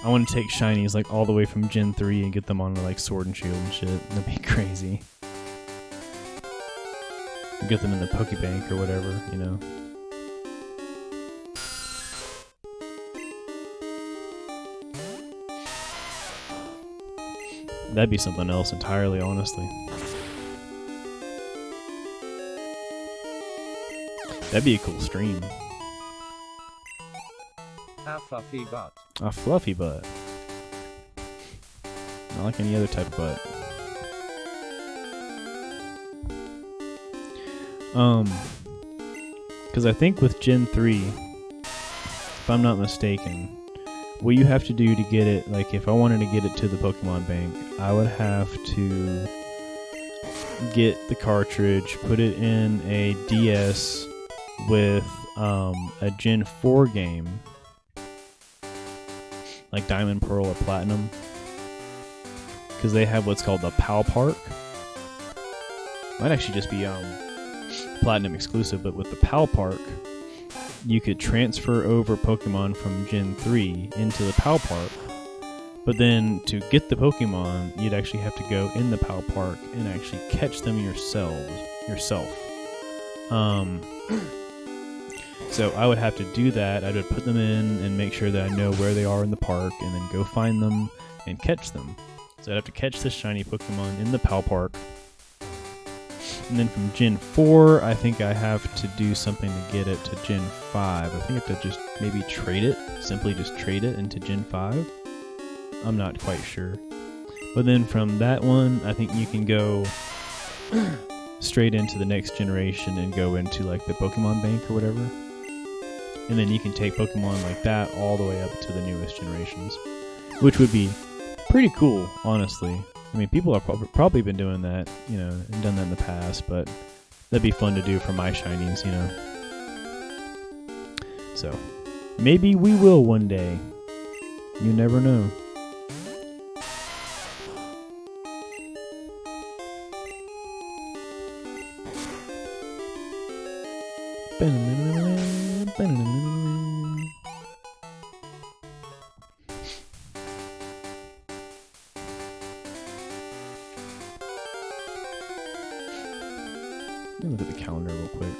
I want to take shinies like all the way from Gen 3 and get them on like Sword and Shield and shit. That'd be crazy. Get them in the Pokebank or whatever, you know. That'd be something else entirely, honestly. That'd be a cool stream. A fluffy butt. A fluffy butt. Not like any other type of butt. Because I think with Gen 3, if I'm not mistaken, what you have to do to get it, like if I wanted to get it to the Pokemon Bank, I would have to get the cartridge, put it in a DS with a Gen 4 game, like Diamond, Pearl, or Platinum, because they have what's called the PAL Park. Might actually just be Platinum exclusive, but with the PAL Park, you could transfer over Pokemon from Gen 3 into the PAL Park, But then to get the Pokemon, you'd actually have to go in the PAL Park and actually catch them yourself. So I would have to do that. I would put them in and make sure that I know where they are in the park, and then go find them and catch them. So I'd have to catch this shiny Pokemon in the PAL Park. And then from Gen 4, I think I have to do something to get it to Gen 5. I think I have to just maybe trade it. Simply just trade it into Gen 5. I'm not quite sure. But then from that one, I think you can go straight into the next generation and go into like the Pokemon Bank or whatever. And then you can take Pokemon like that all the way up to the newest generations, which would be pretty cool, honestly. I mean, people have probably been doing that, you know, and done that in the past, but that'd be fun to do for my shinies, you know. So, maybe we will one day. You never know. Let me look at the calendar real quick.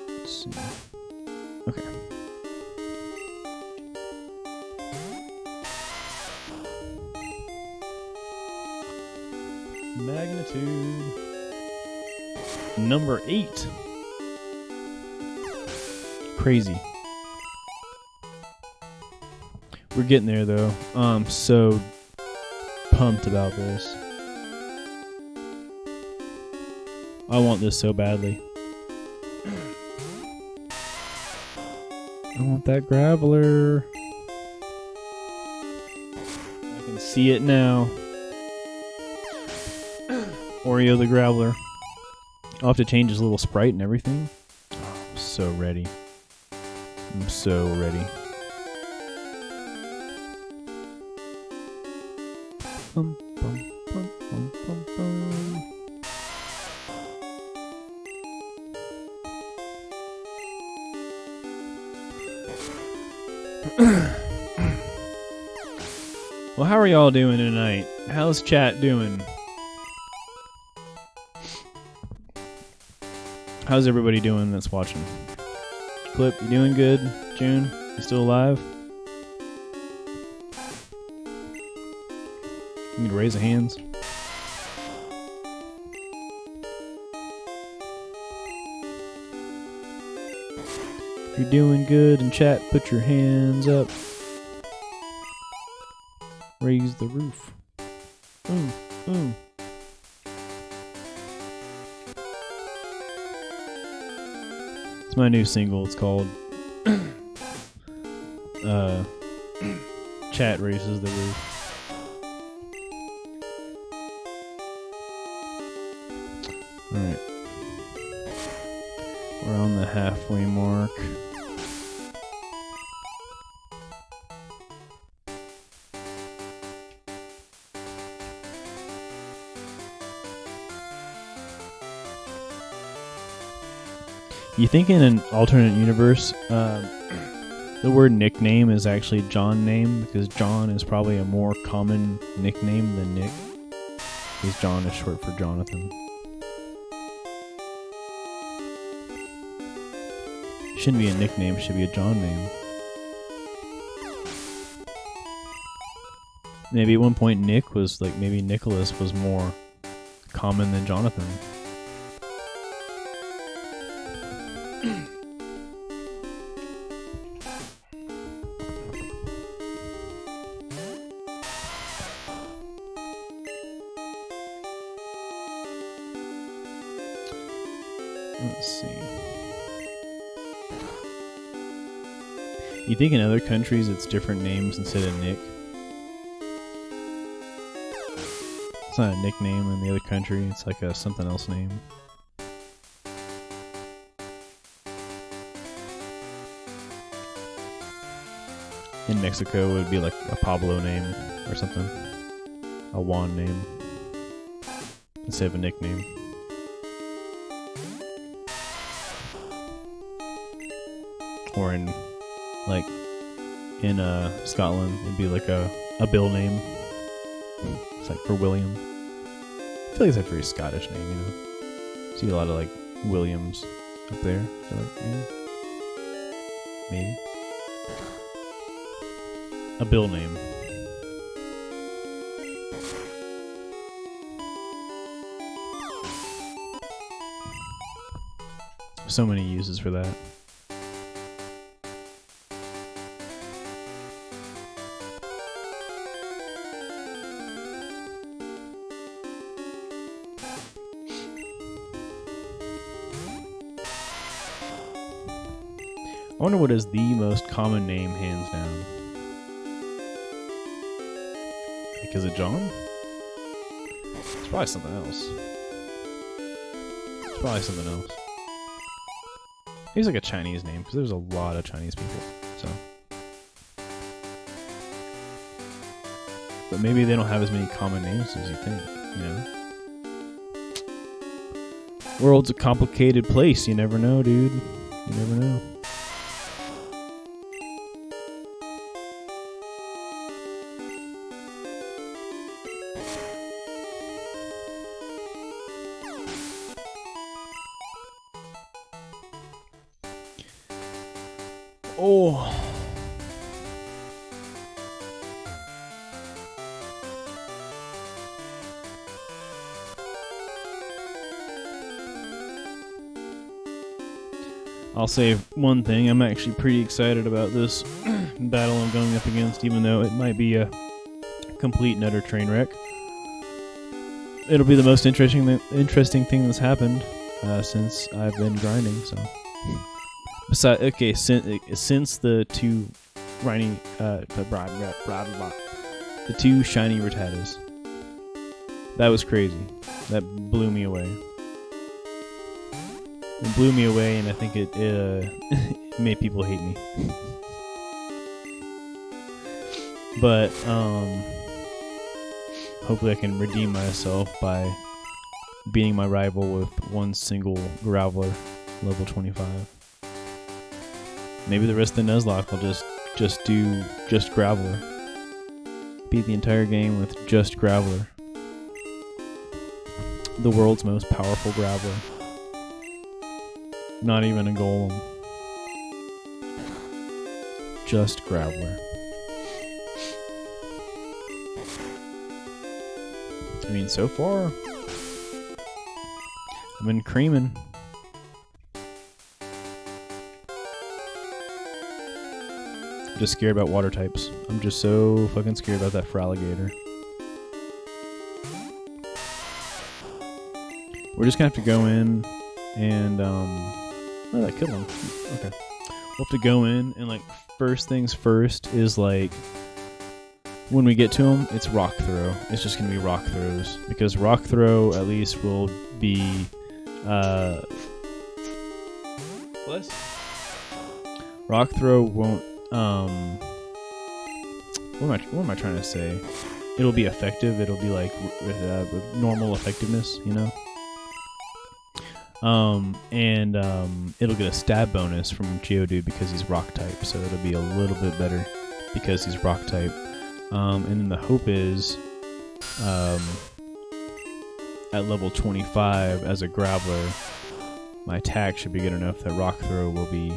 Let's see. Okay. Magnitude. Number 8. Crazy. We're getting there though. I'm so pumped about this. I want this so badly. I want that Graveler. I can see it now. Oreo the Graveler. I'll have to change his little sprite and everything. Oh, I'm so ready. I'm so ready. Bum, bum, bum, bum, bum, bum. Well, how are y'all doing tonight? How's chat doing? How's everybody doing that's watching? Clip, you doing good? June, you still alive? You need to raise the hands. If you're doing good in chat, put your hands up. Raise the roof. It's my new single. It's called Chat Raises the Roof. Alright. We're on the halfway mark. You think in an alternate universe, the word nickname is actually John name, because John is probably a more common nickname than Nick, because John is short for Jonathan. Shouldn't be a nickname, it should be a John name. Maybe at one point Nick was like, maybe Nicholas was more common than Jonathan. Let's see. You think in other countries it's different names instead of Nick? It's not a nickname in the other country, it's like a something else name. In Mexico it would be like a Pablo name or something. A Juan name. Instead of a nickname. Or in Scotland, it'd be like a Bill name It's like for William. I feel like it's a very Scottish name, you know. See a lot of like Williams up there. I feel like maybe a Bill name. So many uses for that. I wonder what is the most common name, hands down. Like, is it John? It's probably something else. It's probably something else. He's like a Chinese name, because there's a lot of Chinese people, so. But maybe they don't have as many common names as you think, you know? World's a complicated place, you never know, dude. You never know. Oh. I'll say one thing, I'm actually pretty excited about this battle I'm going up against, even though it might be a complete and utter train wreck. It'll be the most interesting thing that's happened since I've been grinding, so. Besides, okay, since the two shiny Rattatas. That was crazy. That blew me away. It blew me away, and I think it made people hate me. But hopefully I can redeem myself by beating my rival with one single Graveler, level 25. Maybe the rest of the NuzLocke will just do just Graveler. Beat the entire game with just Graveler. The world's most powerful Graveler. Not even a Golem. Just Graveler. I mean, so far, I've been creaming. I'm just scared about water types. I'm just so fucking scared about that Feraligatr. We're just gonna have to go in and oh, that killed him. Okay. We'll have to go in and like first things first is like when we get to him, it's Rock Throw. It's just gonna be Rock Throws because Rock Throw at least will be what? Rock Throw won't what am I trying to say? It'll be effective. It'll be like with normal effectiveness, you know. It'll get a stab bonus from Geodude because he's rock type, so it'll be a little bit better because he's rock type. And then the hope is, at level 25 as a Graveler, my attack should be good enough that Rock Throw will be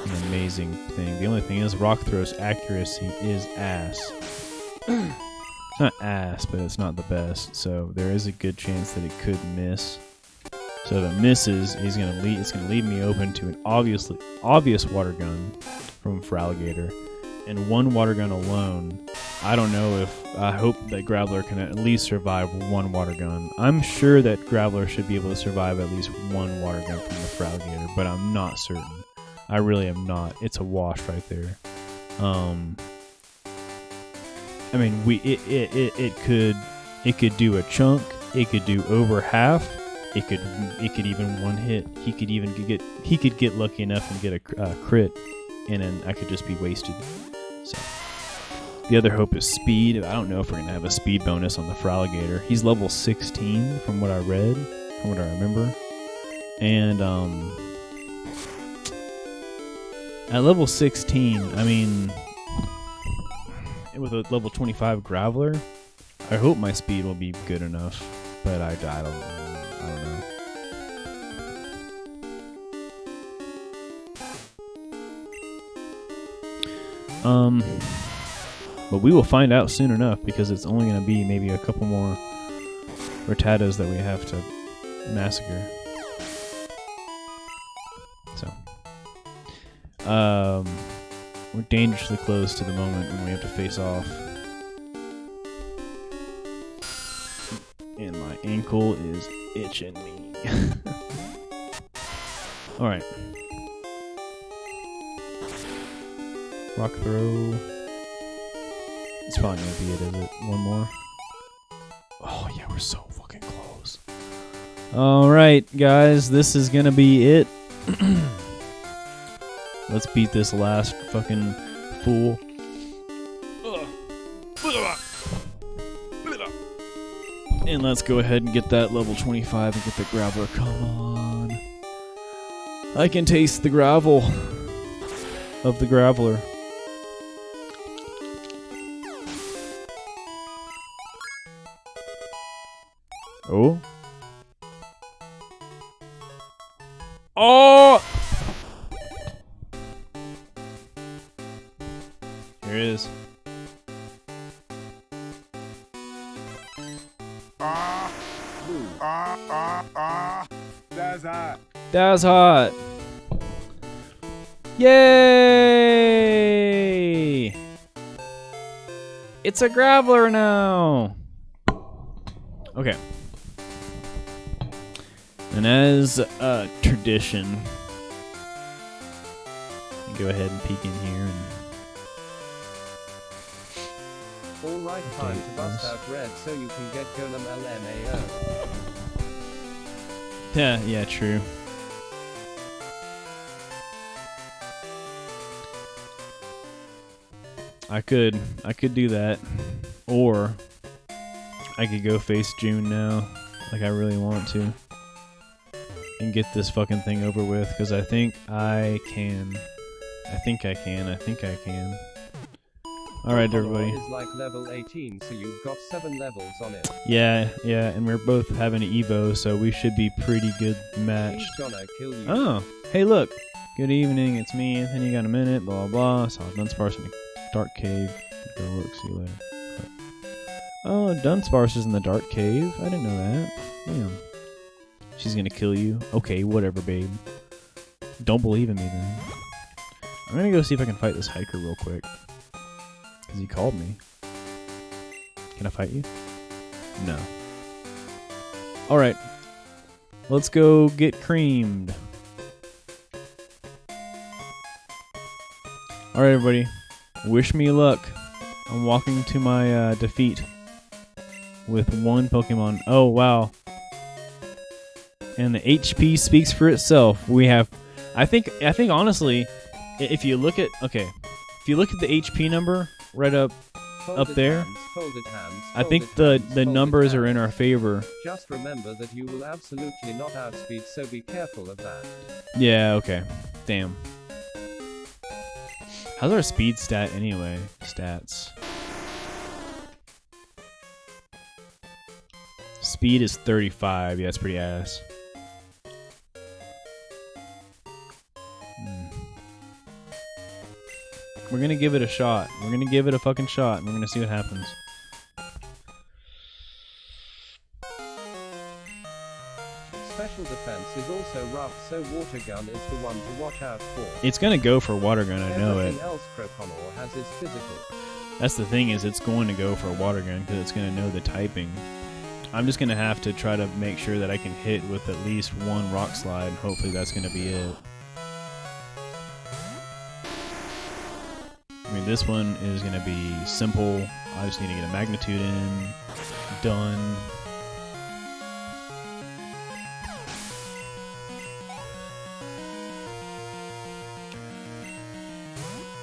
an amazing thing. The only thing is, Rock Throw's accuracy is ass. It's not ass, but it's not the best. So there is a good chance that it could miss. So if it misses, it's gonna leave me open to an obvious water gun from Feraligatr, and one water gun alone. I don't know if I hope that Graveler can at least survive one water gun. I'm sure that Graveler should be able to survive at least one water gun from the Feraligatr, but I'm not certain. I really am not. It's a wash right there. I mean, it could do a chunk. It could do over half. It could even one hit. He could get lucky enough and get a crit, and then I could just be wasted. So the other hope is speed. I don't know if we're gonna have a speed bonus on the Feraligatr. He's level 16 from what I read, from what I remember, and at level 16, I mean, with a level 25 Graveler, I hope my speed will be good enough, but I don't know. But we will find out soon enough because it's only going to be maybe a couple more Rattatas that we have to massacre. So, we're dangerously close to the moment when we have to face off. And my ankle is itching me. Alright. Rock throw. It's probably gonna be it, is it? One more? Oh yeah, we're so fucking close. Alright, guys, this is gonna be it. Let's beat this last fucking fool. And let's go ahead and get that level 25 and get the Graveler. Come on. I can taste the gravel of the Graveler. Oh. Oh! Here it is. That's hot. That's hot. Yay! It's a Graveler now. Okay. And as a tradition, go ahead and peek in here and. Alright, time to bust out red so you can get Golem LMAO. Yeah, true. I could do that, or I could go face June now, like I really want to, and get this fucking thing over with, because I think I can. Alright, everybody. Is like level 18, so you've got 7 levels on it. Yeah, and we're both having an Evo, so we should be pretty good matched. He's gonna kill you. Oh, hey look. Good evening, it's me, Anthony, got a minute, blah blah. Saw Dunsparce in the dark cave. Go work, see you later. Oh, Dunsparce is in the dark cave. I didn't know that. Damn. She's gonna kill you. Okay, whatever, babe. Don't believe in me then. I'm gonna go see if I can fight this hiker real quick. Because he called me. Can I fight you? No. Alright. Let's go get creamed. Alright, everybody. Wish me luck. I'm walking to my defeat with one Pokemon. Oh, wow. And the HP speaks for itself. We have... I think honestly, if you look at... Okay. If you look at the HP number right up there, folded hands, I think the numbers are in our favor. Just remember that you will absolutely not outspeed, so be careful of that. Yeah, okay. Damn. How's our speed stat anyway? Stats. Speed is 35. Yeah, that's pretty ass. We're gonna give it a shot. We're gonna give it a fucking shot, and we're gonna see what happens. Special defense is also rough, so water gun is the one to watch out for. It's gonna go for water gun, I know it. Everything else Croconor has is physical. That's the thing, is it's going to go for a water gun because it's gonna know the typing. I'm just gonna have to try to make sure that I can hit with at least one rock slide, and hopefully that's gonna be it. I mean, this one is going to be simple. I just need to get a magnitude in. Done.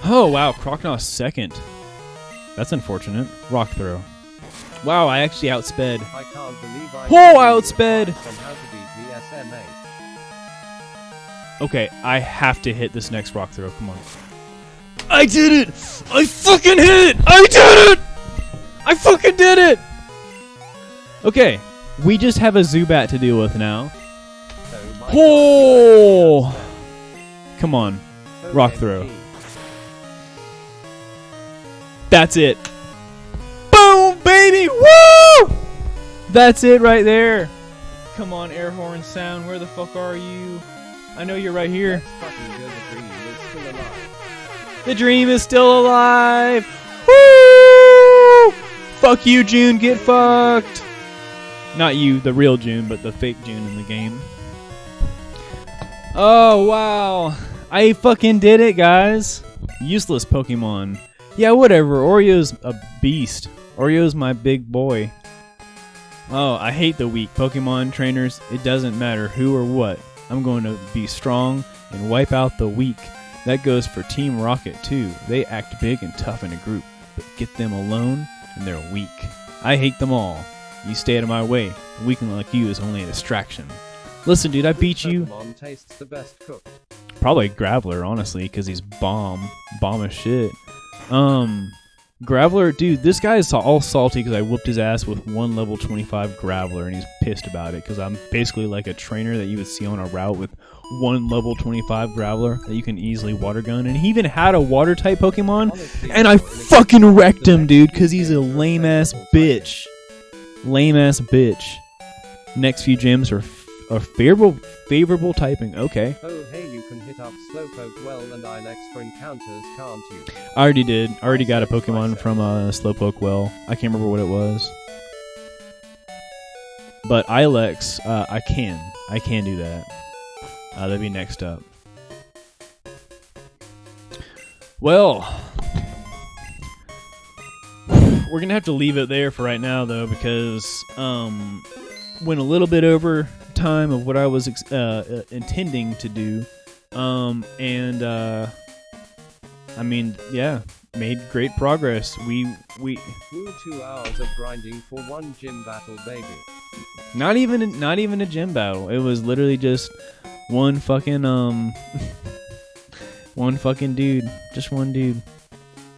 Oh, wow. Croconaw second. That's unfortunate. Rock throw. Wow, I actually outsped. I can't believe I outsped! on how to beat the SMA. Okay, I have to hit this next rock throw. Come on. I did it! I fucking hit it! I did it! I fucking did it! Okay, we just have a Zubat to deal with now. So my Oh! God, Come on. OMG. Rock throw. That's it. Boom, baby! Woo! That's it right there. Come on, air horn sound. Where the fuck are you? I know you're right here. Let's fucking go, the dream is still alive. The dream is still alive. Woo! Fuck you, June. Get fucked. Not you, the real June, but the fake June in the game. Oh, wow. I fucking did it, guys. Useless Pokemon. Yeah, whatever. Oreo's a beast. Oreo's my big boy. Oh, I hate the weak Pokemon trainers. It doesn't matter who or what. I'm going to be strong and wipe out the weak. That goes for Team Rocket, too. They act big and tough in a group, but get them alone and they're weak. I hate them all. You stay out of my way. A weakling like you is only a distraction. Listen, dude, I beat you. Pokemon tastes the best cooked. Probably Graveler, honestly, because he's bomb as shit. Graveler, dude, this guy is all salty because I whooped his ass with one level 25 Graveler, and he's pissed about it because I'm basically like a trainer that you would see on a route with one level 25 Graveler that you can easily water gun, and he even had a water type Pokemon, Honestly, and I fucking wrecked him, dude, because he's a lame ass bitch. Lame ass bitch. Next few gyms are favorable typing. Okay. Oh hey, you can hit up Slowpoke well and Ilex for encounters, can't you? I already did. I already got a Pokemon from Slowpoke well. I can't remember what it was. But Ilex, I can do that. That'd be next up. Well, we're gonna have to leave it there for right now, though, because went a little bit over time of what I was intending to do, I mean, yeah, made great progress. We Woo, 2 hours of grinding for one gym battle, baby. not even a gym battle. It was literally just one fucking one fucking dude, just one dude.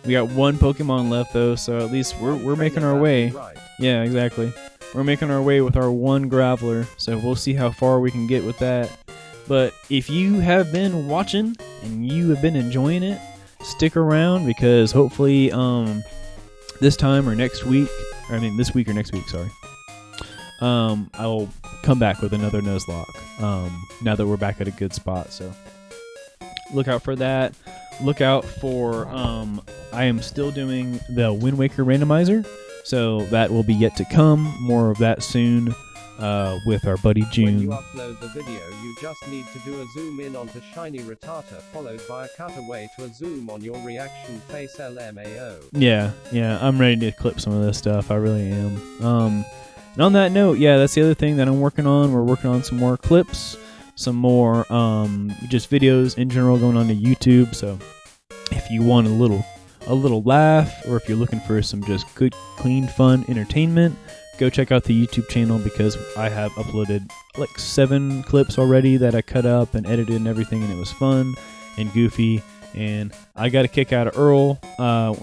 We got one Pokemon left though, so at least we're making our way. Right. Yeah, exactly. We're making our way with our one Graveler, so we'll see how far we can get with that. But if you have been watching and you have been enjoying it, stick around because hopefully this time or next week, this week or next week, sorry. I'll come back with another NuzLocke. Now that we're back at a good spot, so look out for that. Look out for I am still doing the Wind Waker randomizer, so that will be yet to come. More of that soon with our buddy June. When you upload the video, you just need to do a zoom in onto Shiny Rattata, followed by a cutaway to a zoom on your reaction face LMAO. Yeah, I'm ready to clip some of this stuff. I really am. And on that note, yeah, that's the other thing that I'm working on. We're working on some more clips, some more just videos in general going on to YouTube. So if you want a little laugh, or if you're looking for some just good, clean, fun entertainment, go check out the YouTube channel because I have uploaded like 7 clips already that I cut up and edited and everything, and it was fun and goofy. And I got a kick out of Earl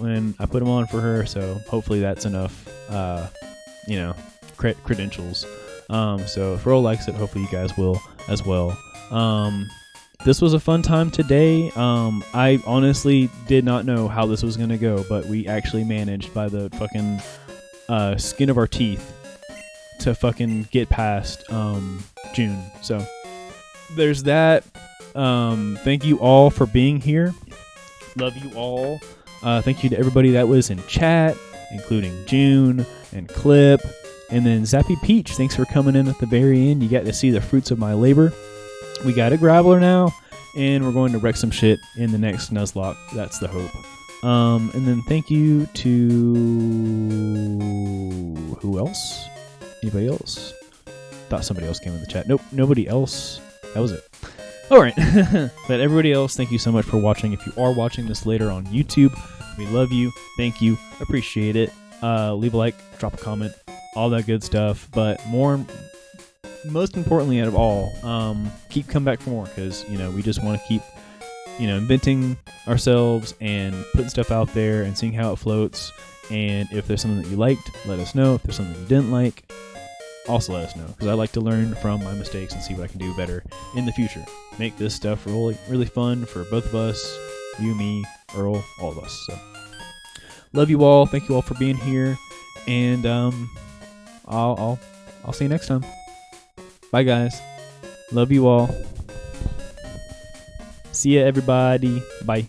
when I put him on for her, so hopefully that's enough, credentials. So if Earl likes it, hopefully you guys will as well. This was a fun time today. I honestly did not know how this was going to go, but we actually managed by the fucking skin of our teeth to fucking get past June. So there's that. Thank you all for being here. Love you all. Thank you to everybody that was in chat, including June and Clip. And then Zappy Peach, thanks for coming in at the very end. You got to see the fruits of my labor. We got a Graveler now, and we're going to wreck some shit in the next NuzLocke. That's the hope. And then thank you to... who else? Anybody else? Thought somebody else came in the chat. Nope, nobody else. That was it. Alright. But everybody else, thank you so much for watching. If you are watching this later on YouTube, we love you. Thank you. Appreciate it. Leave a like, drop a comment, all that good stuff. But most importantly out of all, keep coming back for more, because we just want to keep inventing ourselves and putting stuff out there and seeing how it floats. And if there's something that you liked, let us know. If there's something you didn't like, also let us know, because I like to learn from my mistakes and see what I can do better in the future. Make this stuff really, really fun for both of us, you, me, Earl, all of us. So, love you all. Thank you all for being here, and I'll see you next time. Bye, guys. Love you all. See ya, everybody. Bye.